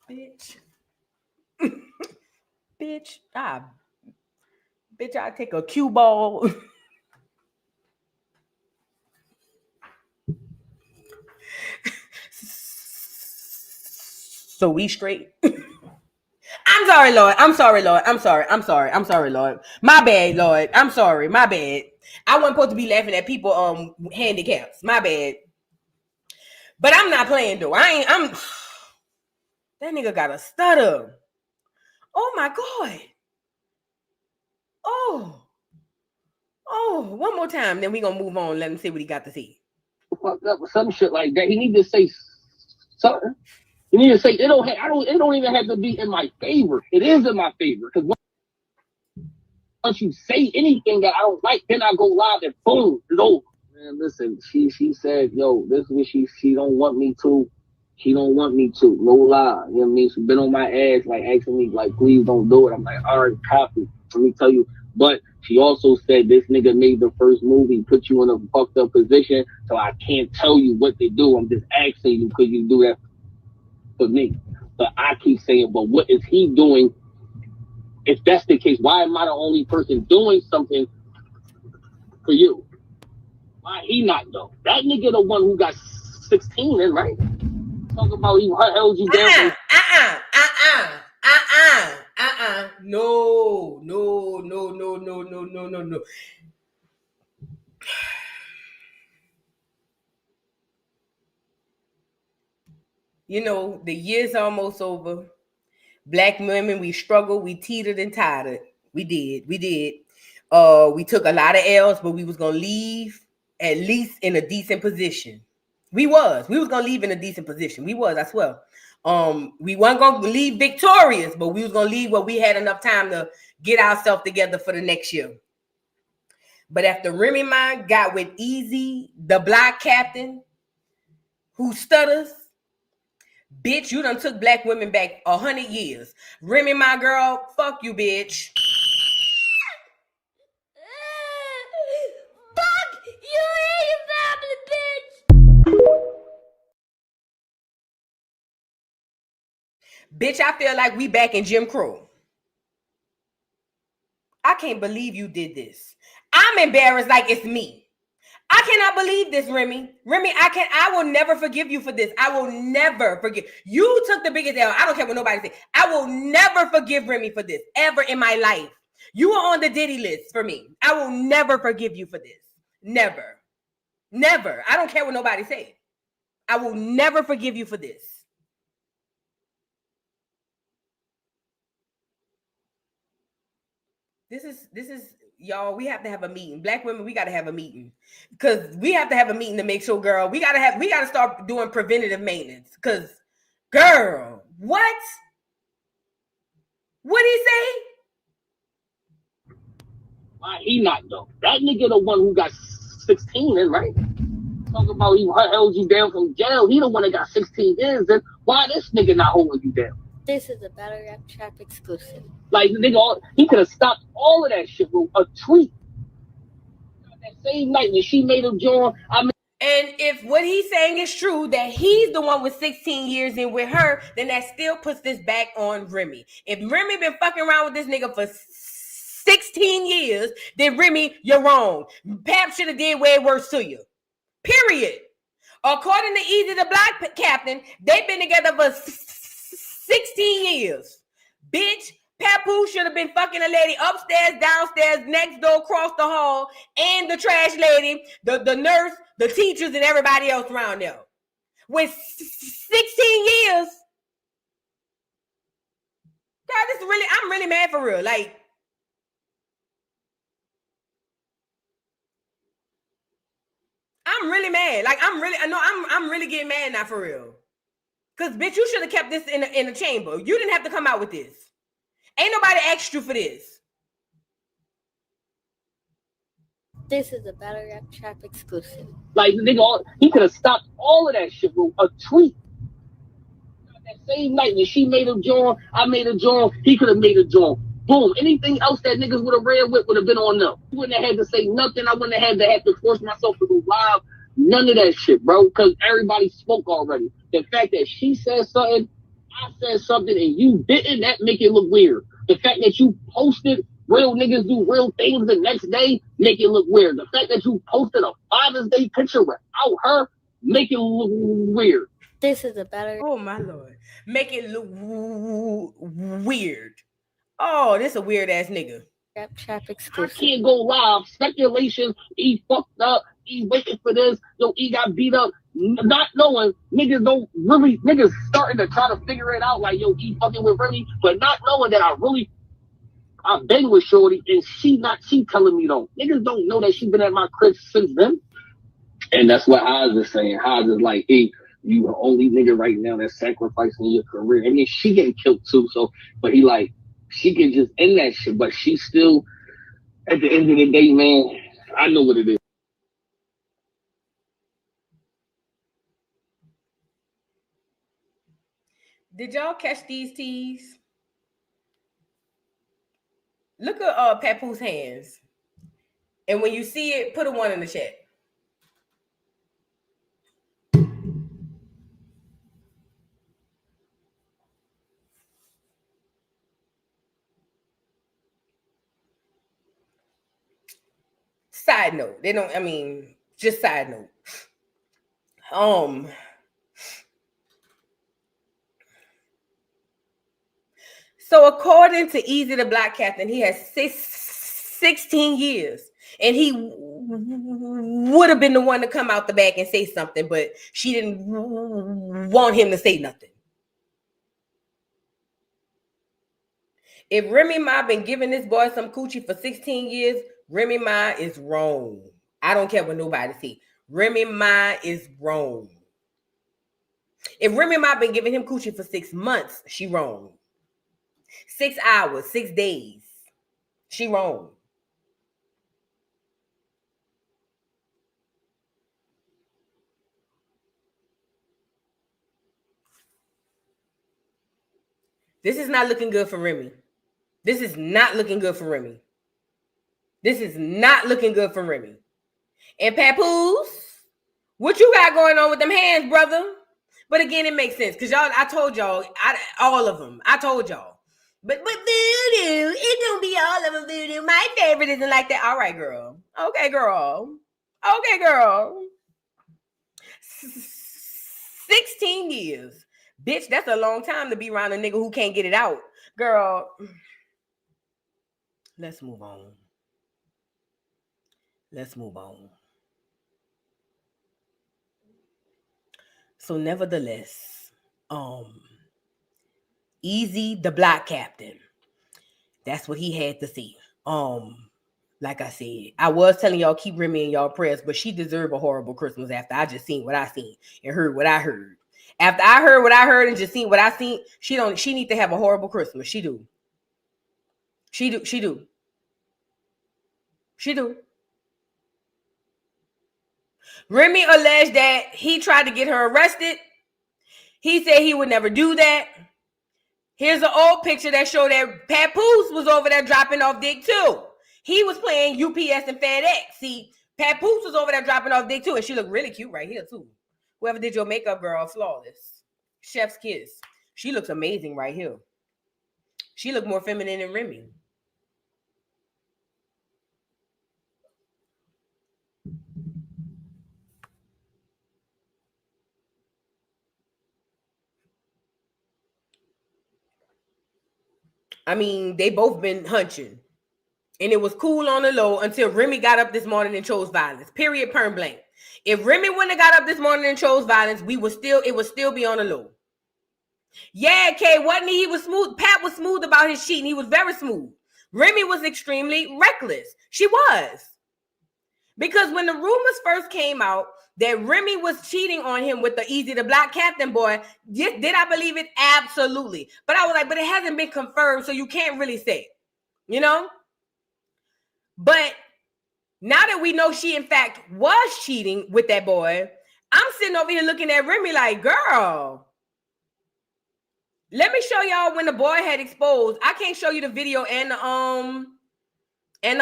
Bitch. Bitch, I take a cue ball. So we straight. I'm sorry, Lord. I'm sorry, Lord. My bad, Lord. I'm sorry. My bad. I wasn't supposed to be laughing at people handicaps. My bad. But I'm not playing though. That nigga got a stutter. Oh my God. Oh, one more time, then we gonna move on. Let him see what he got to say. Fucked up with some shit like that. He need to say something. You need to say it don't even have to be in my favor. It is in my favor. Because once you say anything that I don't like, then I go live and boom, it's over. Man, listen, she said, yo, this is what she don't want me to. She don't want me to. No lie. You know what I mean? She's been on my ass, like asking me, like, please don't do it. I'm like, all right, copy. Let me tell you. But she also said this nigga made the first movie, put you in a fucked up position, so I can't tell you what to do. I'm just asking you, could you do that for me? But I keep saying, but what is he doing? If that's the case, why am I the only person doing something for you? Why he not though? That nigga the one who got 16 in, right? Talk about he held you down. No. You know, the year's almost over. Black women, we struggled, we teetered and tottered. We did. We took a lot of L's, but we was gonna leave at least in a decent position. We was gonna leave in a decent position. We was, I swear. We weren't gonna leave victorious, but we was gonna leave where we had enough time to get ourselves together for the next year. But after Remy Ma got with Easy, the black captain who stutters, bitch, you done took black women back 100 years. Remy Ma, girl, fuck you, bitch. Fuck you and your family, bitch. Bitch, I feel like we back in Jim Crow. I can't believe you did this. I'm embarrassed like it's me. I cannot believe this, Remy. I will never forgive you for this. I will never forgive. You took the biggest L. I don't care what nobody says. I will never forgive Remy for this ever in my life. You are on the Diddy list for me. I will never forgive you for this. Never. Never. I don't care what nobody says. I will never forgive you for this. This is y'all, we have to have a meeting. Black women, we got to have a meeting because we have to have a meeting to make sure, girl, we got to start doing preventative maintenance because, girl, what? What'd he say? Why he not though? That nigga the one who got 16 in, right? Talking about he held you down from jail. He the one that got 16 years. Then why this nigga not holding you down? This is a Battle Rap Trap exclusive. Like nigga, he could have stopped all of that shit with a tweet. That same night when she made him join, and if what he's saying is true, that he's the one with 16 years in with her, then that still puts this back on Remy. If Remy been fucking around with this nigga for 16 years, then Remy, you're wrong. Pap should have did way worse to you. Period. According to Easy the Black Captain, they've been together for 16 years. Bitch, Papoose should have been fucking a lady upstairs, downstairs, next door, across the hall, and the trash lady, the nurse, the teachers, and everybody else around there. With 16 years. God, this is really, I'm really mad for real. Like, I'm really mad. Like, I'm really getting mad now for real. Because, bitch, you should have kept this in the chamber. You didn't have to come out with this. Ain't nobody asked you for this. This is a Battle Rap Trap exclusive. like nigga, he could have stopped all of that shit with a tweet. That same night when she made him join, I made a join. He could have made a join. Boom. Anything else that niggas would have ran with would have been on them. I wouldn't have had to say nothing. I wouldn't have had to force myself to go live. None of that shit, bro. Because everybody spoke already. The fact that she said something, I said something, and you didn't, that make it look weird. The fact that you posted real niggas do real things the next day, make it look weird. The fact that you posted a Father's Day picture without her, make it look weird. This is a Battle. Oh, my Lord. Make it look weird. Oh, this a weird ass nigga. Rap Trap I exclusive. can't go live. Speculation. He fucked up. He waiting for this. Yo, he got beat up. Not knowing. Niggas starting to try to figure it out. Like, yo, he fucking with Remy. But not knowing that I've been with Shorty and she telling me though. Niggas don't know that she been at my crib since then. And that's what Oz is saying. Oz is like, hey, you the only nigga right now that's sacrificing your career. I mean, she getting killed too. So, but he like, she can just end that shit, but she still, at the end of the day, man, I know what it is. Did y'all catch these teas? Look at Papoose hands. And when you see it, put a 1 in the chat. Side note. Just side note. So according to Easy the Black Captain, he has 16 years. And he would have been the one to come out the back and say something, but she didn't want him to say nothing. If Remy Ma been giving this boy some coochie for 16 years, Remy Ma is wrong. I don't care what nobody say. Remy Ma is wrong. If Remy Ma been giving him coochie for 6 months, she wrong. 6 hours, 6 days, she wrong. This is not looking good for Remy. This is not looking good for Remy. This is not looking good for Remy. And Papoose, what you got going on with them hands, brother? But again, it makes sense because y'all, I told y'all, all of them. I told y'all. But voodoo, it's gonna be all of them voodoo. My favorite isn't like that. All right, girl. Okay, girl. Okay, girl. 16 years. Bitch, that's a long time to be around a nigga who can't get it out. Girl, let's move on. Let's move on. So nevertheless, Easy the Black Captain. That's what he had to say. Like I said, I was telling y'all keep Remy in y'all prayers, but she deserved a horrible Christmas after I just seen what I seen and heard what I heard. After I heard what I heard and just seen what I seen, she need to have a horrible Christmas. She do. She do. She do. She do. Remy alleged that he tried to get her arrested. He said he would never do that. Here's an old picture that showed that Papoose was over there dropping off dick too. He was playing UPS and FedEx. See, Papoose was over there dropping off dick too, and she looked really cute right here too. Whoever did your makeup, girl, flawless. Chef's kiss. She looks amazing right here. She looked more feminine than Remy. I mean, they both been hunching. And it was cool on the low until Remy got up this morning and chose violence. Period, perm blank. If Remy wouldn't have got up this morning and chose violence, it would still be on the low. Yeah, Kay, wasn't he? He was smooth. Pat was smooth about his cheating. He was very smooth. Remy was extremely reckless. She was. Because when the rumors first came out that Remy was cheating on him with the Easy the Black Captain boy, did I believe it? Absolutely. But I was like, but it hasn't been confirmed, so you can't really say it. You know? But now that we know she, in fact, was cheating with that boy, I'm sitting over here looking at Remy like, girl, let me show y'all when the boy had exposed. I can't show you the video and the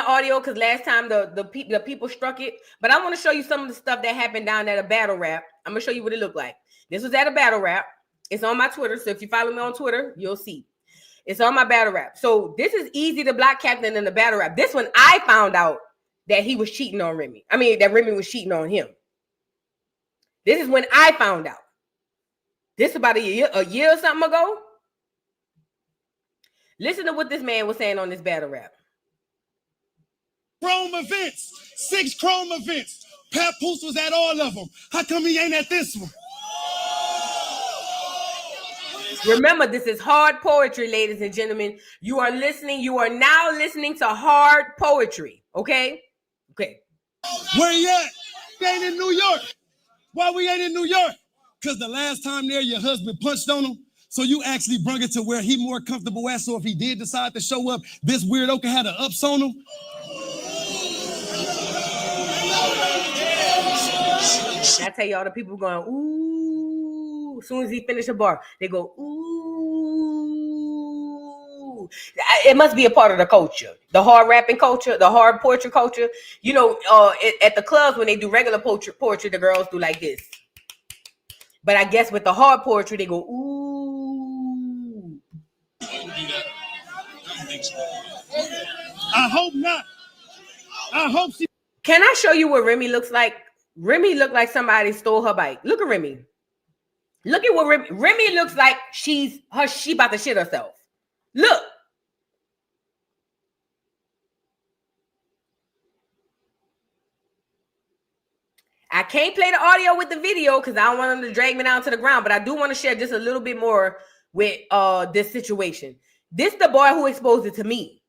audio because last time the people struck it. But I want to show you some of the stuff that happened down at a battle rap. I'm going to show you what it looked like. This was at a battle rap. It's on my Twitter. So if you follow me on Twitter, you'll see. It's on my battle rap. So this is Easy the Black Captain in the battle rap. This one I found out that he was cheating on Remy. I mean, that Remy was cheating on him. This is when I found out. This about a year or something ago. Listen to what this man was saying on this battle rap. Chrome events, 6 Chrome events. Papoose was at all of them. How come he ain't at this one? Remember, this is hard poetry, ladies and gentlemen. You are now listening to hard poetry. Okay? Okay. Where he at? He ain't in New York. Why we ain't in New York? Because the last time there, your husband punched on him. So you actually brung it to where he more comfortable at. So if he did decide to show up, this weirdo can have the ups on him. I tell y'all, the people going, ooh. As soon as he finished a bar, they go, ooh. It must be a part of the culture. The hard rapping culture, the hard poetry culture. You know, at the clubs, when they do regular poetry, the girls do like this. But I guess with the hard poetry, they go, ooh. I hope not. I hope she. Can I show you what Remy looks like? Remy looked like somebody stole her bike. Look at Remy. Look at what Remy looks like. She about to shit herself. Look. I can't play the audio with the video because I don't want them to drag me down to the ground, but I do want to share just a little bit more with this situation. This the boy who exposed it to me.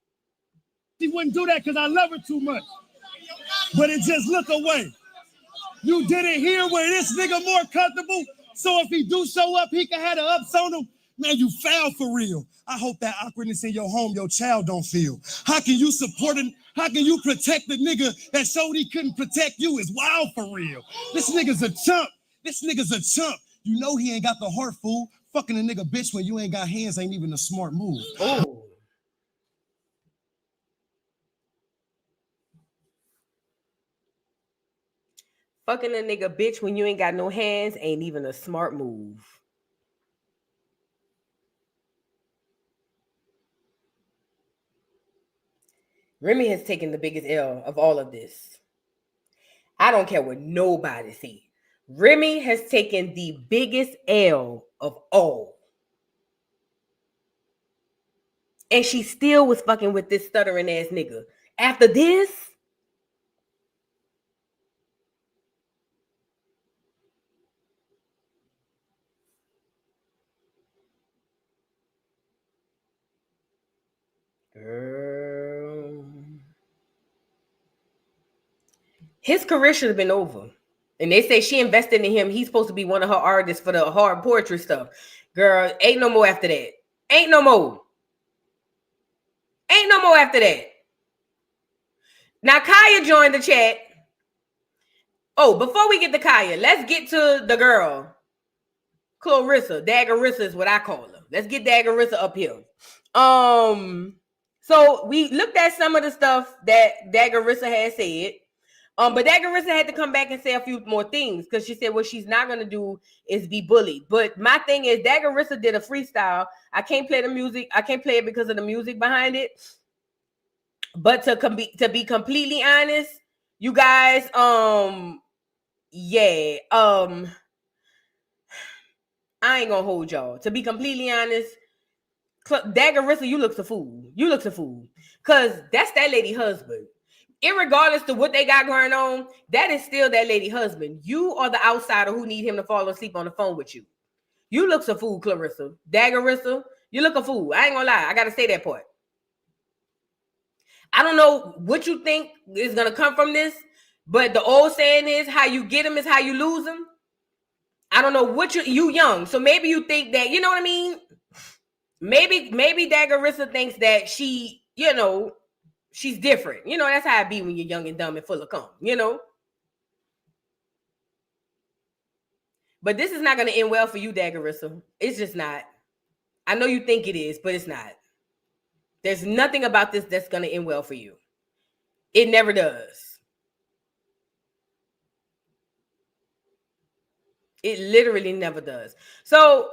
She wouldn't do that because I love her too much. But it just look away. You did it here where this nigga more comfortable. So if he do show up, he can have the ups on him. Man, you foul for real. I hope that awkwardness in your home, your child don't feel. How can you support him? How can you protect the nigga that showed he couldn't protect you? Is wild for real. This nigga's a chump. This nigga's a chump. You know he ain't got the heart, fool. Fucking a nigga bitch when you ain't got hands ain't even a smart move. Oh. Fucking a nigga bitch when you ain't got no hands ain't even a smart move. Remy has taken the biggest L of all of this. I don't care what nobody says. Remy has taken the biggest L of all. And she still was fucking with this stuttering ass nigga. After this, girl. his career should have been over. And they say she invested in him. He's supposed to be one of her artists for the hard poetry stuff. Girl, ain't no more after that. Ain't no more. Ain't no more after that. Now, Kaya joined the chat. Oh, before we get to Kaya, let's get to the girl. Clarissa. Daggerissa is what I call her. Let's get Daggerissa up here. So we looked at some of the stuff that Daggerissa had said. But Daggerissa had to come back and say a few more things because she said what she's not gonna do is be bullied. But my thing is, Daggerissa did a freestyle. I can't play the music. I can't play it because of the music behind it. But to be completely honest, you guys, yeah, I ain't gonna hold y'all. To be completely honest, Daggerissa, you look a fool. You look a fool. Cause that's that lady husband. Irregardless to what they got going on, that is still that lady husband. You are the outsider who need him to fall asleep on the phone with you. You look a fool, Clarissa. Daggerissa, you look a fool. I ain't gonna lie. I gotta say that part. I don't know what you think is gonna come from this, but the old saying is how you get them is how you lose them. I don't know what you young, so maybe you think that, you know what I mean? Maybe Daggerissa thinks that she, you know, she's different. You know, that's how it be when you're young and dumb and full of cum, you know? But this is not going to end well for you, Daggerissa. It's just not. I know you think it is, but it's not. There's nothing about this that's going to end well for you. It never does. It literally never does. So,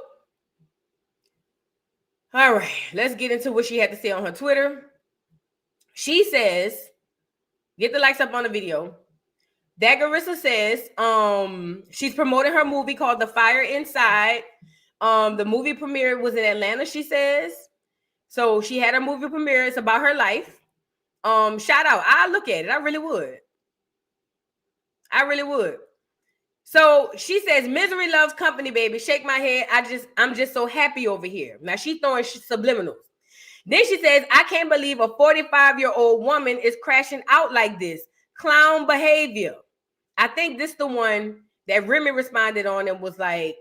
all right, let's get into what she had to say on her Twitter. She says, get the likes up on the video. Daggerissa says, she's promoting her movie called The Fire Inside. The movie premiere was in Atlanta, she says. So she had a movie premiere. It's about her life. Shout out. I'll look at it. I really would. I really would. So she says, misery loves company, baby. Shake my head. I'm just so happy over here. Now she's throwing subliminals. Then she says, I can't believe a 45-year-old woman is crashing out like this. Clown behavior. I think this is the one that Remy responded on and was like,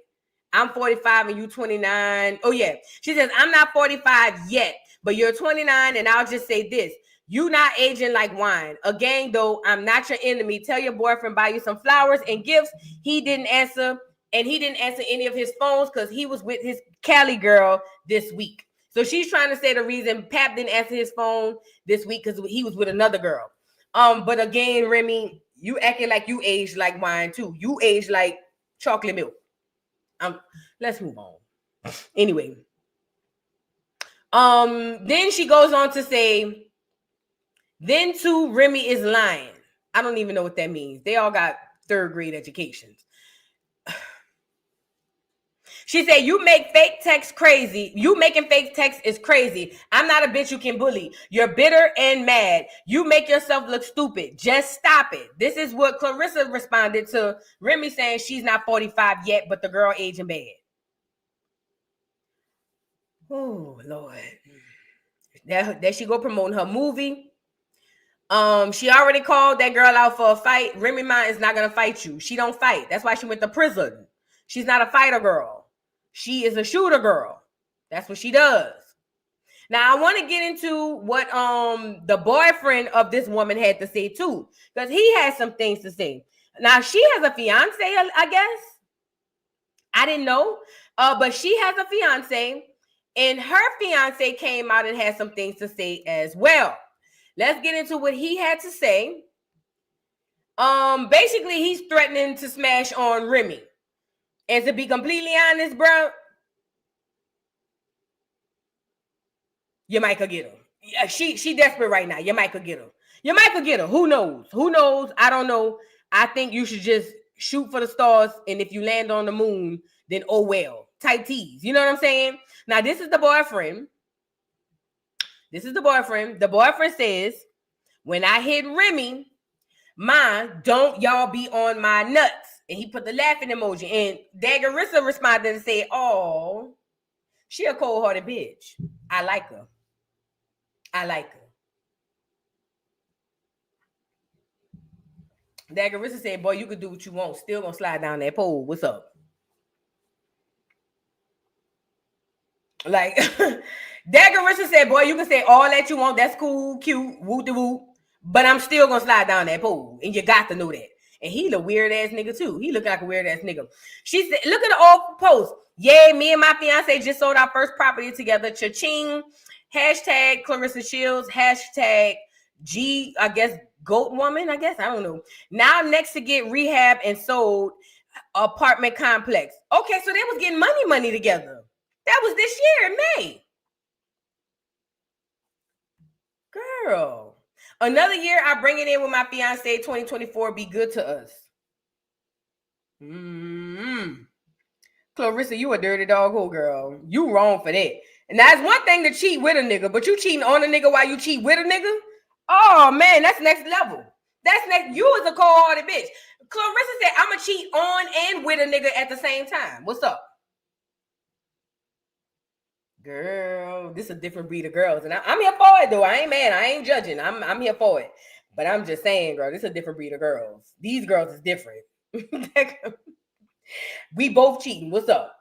I'm 45 and you 29. Oh, yeah. She says, I'm not 45 yet, but you're 29. And I'll just say this. You not aging like wine. Again, though, I'm not your enemy. Tell your boyfriend, buy you some flowers and gifts. He didn't answer. And he didn't answer any of his phones because he was with his Cali girl this week. So she's trying to say the reason Pap didn't answer his phone this week because he was with another girl. But again, Remy, you acting like you aged like wine too. You aged like chocolate milk. Let's move on. Anyway. Then she goes on to say, then too, Remy is lying. I don't even know what that means. They all got third grade educations. She said, you make fake text crazy. You making fake text is crazy. I'm not a bitch you can bully. You're bitter and mad. You make yourself look stupid. Just stop it. This is what Clarissa responded to Remy saying she's not 45 yet, but the girl aging bad. Oh, Lord. There she go promoting her movie. She already called that girl out for a fight. Remy Ma is not going to fight you. She don't fight. That's why she went to prison. She's not a fighter girl. She is a shooter girl. That's what she does. Now, I want to get into what the boyfriend of this woman had to say too, because he has some things to say. Now, she has a fiance, I guess. I didn't know, but she has a fiance, and her fiance came out and had some things to say as well. Let's get into what he had to say. Basically, he's threatening to smash on Remy. And to be completely honest, bro, you might could get her. Yeah, she desperate right now. You might could get her. You might could get her. Who knows? Who knows? I don't know. I think you should just shoot for the stars. And if you land on the moon, then oh well. Tight tees. You know what I'm saying? Now, this is the boyfriend. This is the boyfriend. The boyfriend says, when I hit Remy, Ma, don't y'all be on my nuts. And he put the laughing emoji. And Daggerissa responded and said, oh, she a cold-hearted bitch. I like her. I like her. That Clarissa said, boy, you could do what you want. Still gonna slide down that pole. What's up? Like, that Clarissa said, boy, you can say all that you want. That's cool, cute, woo de woo. But I'm still gonna slide down that pole. And you got to know that. And he the weird ass nigga too. He look like a weird ass nigga. She said, look at the old post. Yeah, me and my fiance just sold our first property together. Cha-ching. Hashtag Clarissa Shields. Hashtag G, I guess, goat woman, I guess. I don't know. Now I'm next to get rehab and sold apartment complex. Okay, so they was getting money together. That was this year in May. Girl. Another year I bring it in with my fiance. 2024 be good to us. Clarissa, you a dirty dog hole, girl. You wrong for that. And that's one thing to cheat with a nigga, but you cheating on a nigga while you cheat with a nigga? Oh man, that's next level. That's next. You was a cold-hearted bitch. Clarissa said, I'ma cheat on and with a nigga at the same time. What's up? Girl, this is a different breed of girls. And I'm here for it though. I ain't mad. I ain't judging. I'm here for it. But I'm just saying, girl, this is a different breed of girls. These girls is different. We both cheating. What's up?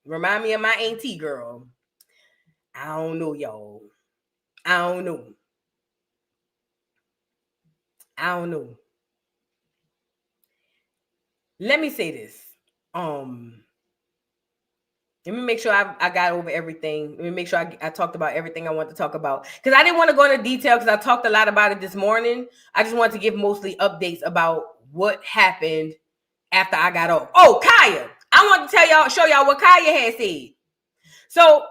Remind me of my auntie, girl. I don't know, y'all. I don't know. Let me say this. Let me make sure I got over everything. Let me make sure I talked about everything I want to talk about. Because I didn't want to go into detail because I talked a lot about it this morning. I just wanted to give mostly updates about what happened after I got off. Oh, Kaya. I want to show y'all what Kaya had said. So,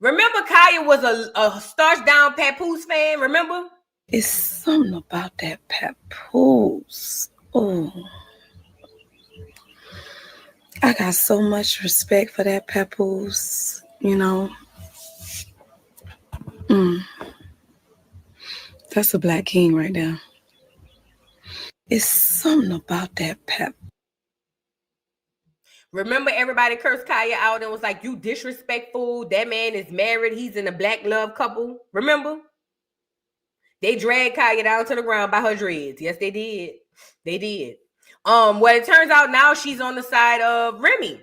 remember Kaya was a Starch Down Papoose fan, remember? It's something about that Papoose. Oh. I got so much respect for that Papoose, you know. That's a black king right there. It's something about that Papoose. Remember everybody cursed Kaya out and was like, you disrespectful. That man is married. He's in a black love couple. Remember? They dragged Kaya down to the ground by her dreads. Yes, they did. They did. Well, it turns out now she's on the side of Remy.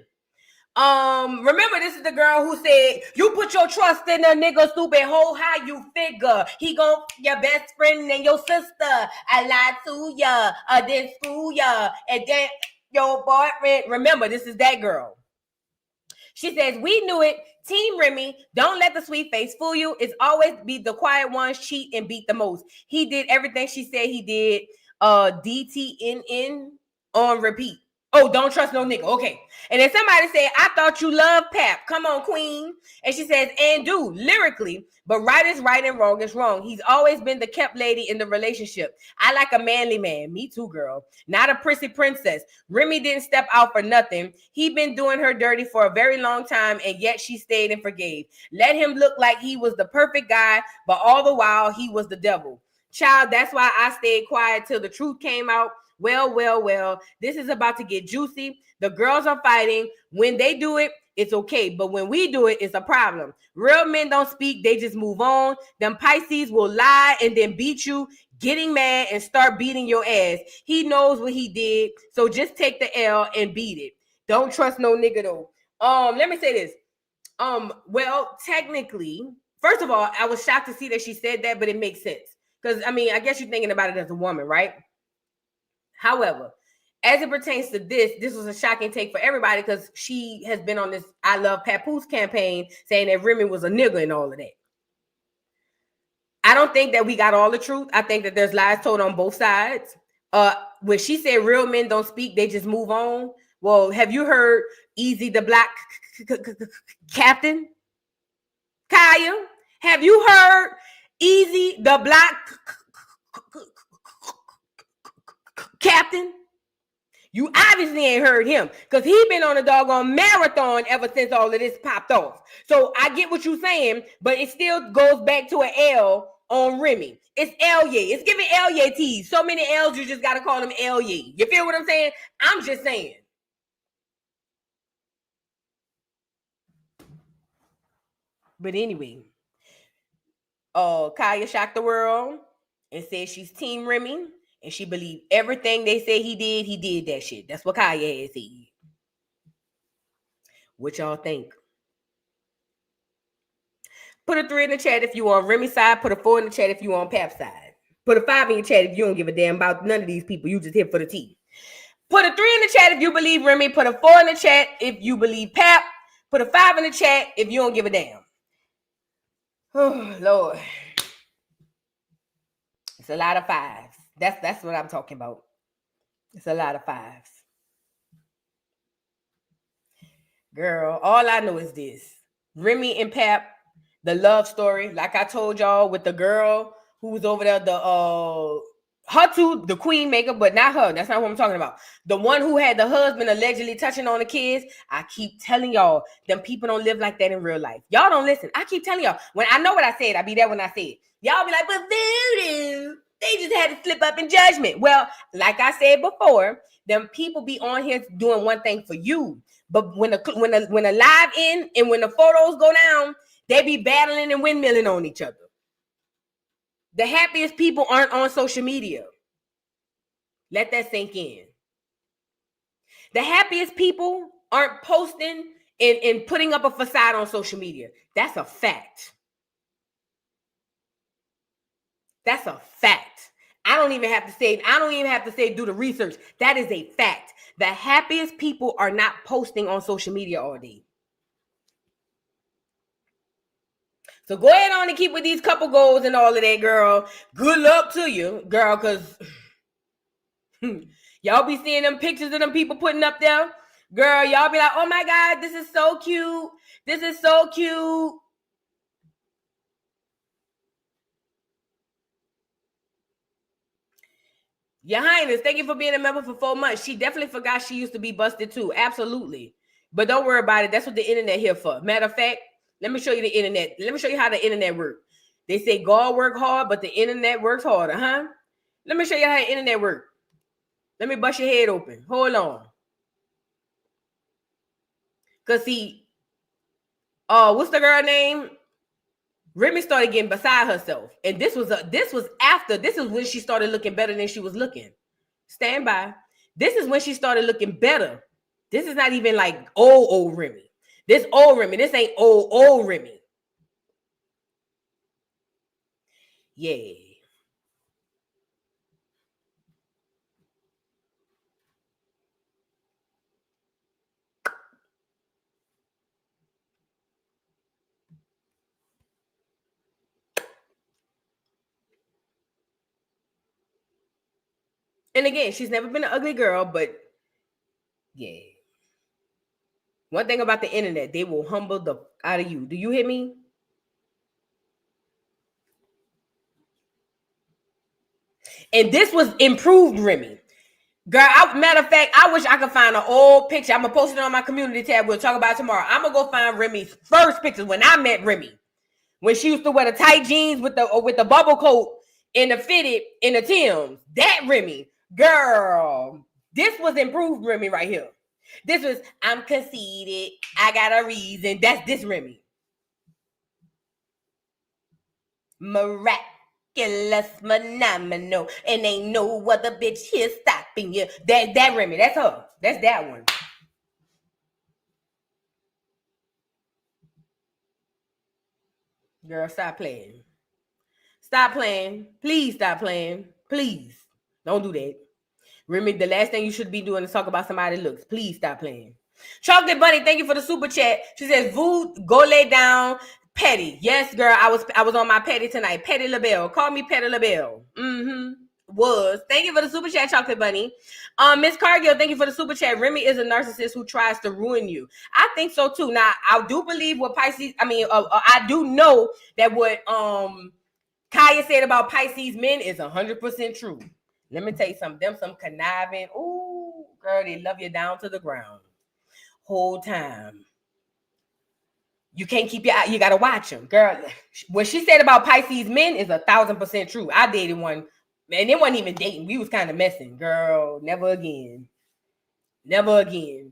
Remember, this is the girl who said, you put your trust in a nigga, stupid hoe, how you figure? He gon' your best friend and your sister. I lied to ya, I didn't screw ya, and then your boyfriend. Remember, this is that girl. She says, we knew it. Team Remy, don't let the sweet face fool you. It's always be the quiet ones, cheat and beat the most. He did everything she said he did. DTNN on repeat. Oh, don't trust no nigga. Okay. And then somebody said, I thought you loved Pap. Come on, queen. And she says, and do lyrically, but right is right and wrong is wrong. He's always been the kept lady in the relationship. I like a manly man. Me too, girl. Not a prissy princess. Remy didn't step out for nothing. He been doing her dirty for a very long time, and yet she stayed and forgave. Let him look like he was the perfect guy, but all the while he was the devil. Child, that's why I stayed quiet till the truth came out. Well, this is about to get juicy. The girls are fighting. When they do it, it's okay. But when we do it, it's a problem. Real men don't speak. They just move on. Them Pisces will lie and then beat you, getting mad and start beating your ass. He knows what he did. So just take the L and beat it. Don't trust no nigga though. Let me say this. Well, technically, first of all, I was shocked to see that she said that, but it makes sense. Because, I mean, I guess you're thinking about it as a woman, right? However, as it pertains to this was a shocking take for everybody because she has been on this I Love Papoose campaign saying that Remy was a nigga and all of that. I don't think that we got all the truth. I think that there's lies told on both sides. When she said real men don't speak, they just move on. Well, have you heard Easy the Black Captain? Kaya, have you heard Easy the Black Captain? You obviously ain't heard him because he been on a doggone marathon ever since all of this popped off. So I get what you're saying, but it still goes back to an L on Remy. It's L-Ye. It's giving L-Ye tease. So many L's, you just got to call them L-Ye. You feel what I'm saying? I'm just saying. But anyway, Kaya shocked the world and said she's Team Remy. And she believed everything they say he did that shit. That's what Kanye had said. What y'all think? Put a 3 in the chat if you on Remy's side. Put a 4 in the chat if you on Pap's side. Put a 5 in your chat if you don't give a damn about none of these people. You just here for the tea. Put a 3 in the chat if you believe Remy. Put a 4 in the chat if you believe Pap. Put a 5 in the chat if you don't give a damn. Oh, Lord. It's a lot of 5s. That's what I'm talking about. It's a lot of 5s. Girl, all I know is this. Remy and Pap, the love story, like I told y'all, with the girl who was over there, her too, the queen maker, but not her. That's not what I'm talking about. The one who had the husband allegedly touching on the kids. I keep telling y'all, them people don't live like that in real life. Y'all don't listen. I keep telling y'all. When I know what I said, I be there when I say it. Y'all be like, but voodoo, they just had to slip up in judgment. Well, like I said before, them people be on here doing one thing for you. But when the live in and when the photos go down, they be battling and windmilling on each other. The happiest people aren't on social media. Let that sink in. The happiest people aren't posting and putting up a facade on social media. That's a fact. That's a fact. I don't even have to say do the research. That is a fact. The happiest people are not posting on social media all day. So go ahead on and keep with these couple goals and all of that, girl. Good luck to you, girl, because y'all be seeing them pictures of them people putting up there. Girl, y'all be like, oh my God, this is so cute. This is so cute. Your Highness, thank you for being a member for 4 months. She definitely forgot she used to be busted too. Absolutely. But don't worry about it. That's what the internet here for. Matter of fact, let me show you the internet. Let me show you how the internet works. They say God work hard, but the internet works harder, huh? Let me show you how the internet works. Let me bust your head open. Hold on. Because see, what's the girl name? Remy started getting beside herself. And this was when she started looking better than she was looking. Stand by. This is when she started looking better. This is not even like old Remy. This old Remy. This ain't old Remy. Yeah. And again, she's never been an ugly girl, but yeah. One thing about the internet, they will humble the out of you. Do you hear me? And this was improved Remy. Girl, matter of fact, I wish I could find an old picture. I'm going to post it on my community tab. We'll talk about it tomorrow. I'm going to go find Remy's first pictures when I met Remy. When she used to wear the tight jeans with the bubble coat and the fitted in the Timbs. That Remy. Girl, this was improved Remy right here. This was, I'm conceited. I got a reason. That's this Remy. Miraculous, phenomenal, and ain't no other bitch here stopping you. That Remy, that's her. That's that one. Girl, stop playing. Stop playing. Please stop playing. Please. Don't do that. Remy, the last thing you should be doing is talk about somebody's looks. Please stop playing. Chocolate Bunny, thank you for the super chat. She says, Vood, go lay down. Petty. Yes, girl, I was on my petty tonight. Petty LaBelle. Call me Petty LaBelle. Thank you for the super chat, Chocolate Bunny. Miss Cargill, thank you for the super chat. Remy is a narcissist who tries to ruin you. I think so too. Now, I do believe what Pisces, I do know that what Kaya said about Pisces men is 100% true. Let me tell you something. Them some conniving. Ooh, girl, they love you down to the ground. Whole time. You can't keep your eye. You got to watch them. Girl, what she said about Pisces men is 1,000% true. I dated one. Man, they wasn't even dating. We was kind of messing. Girl, never again. Never again.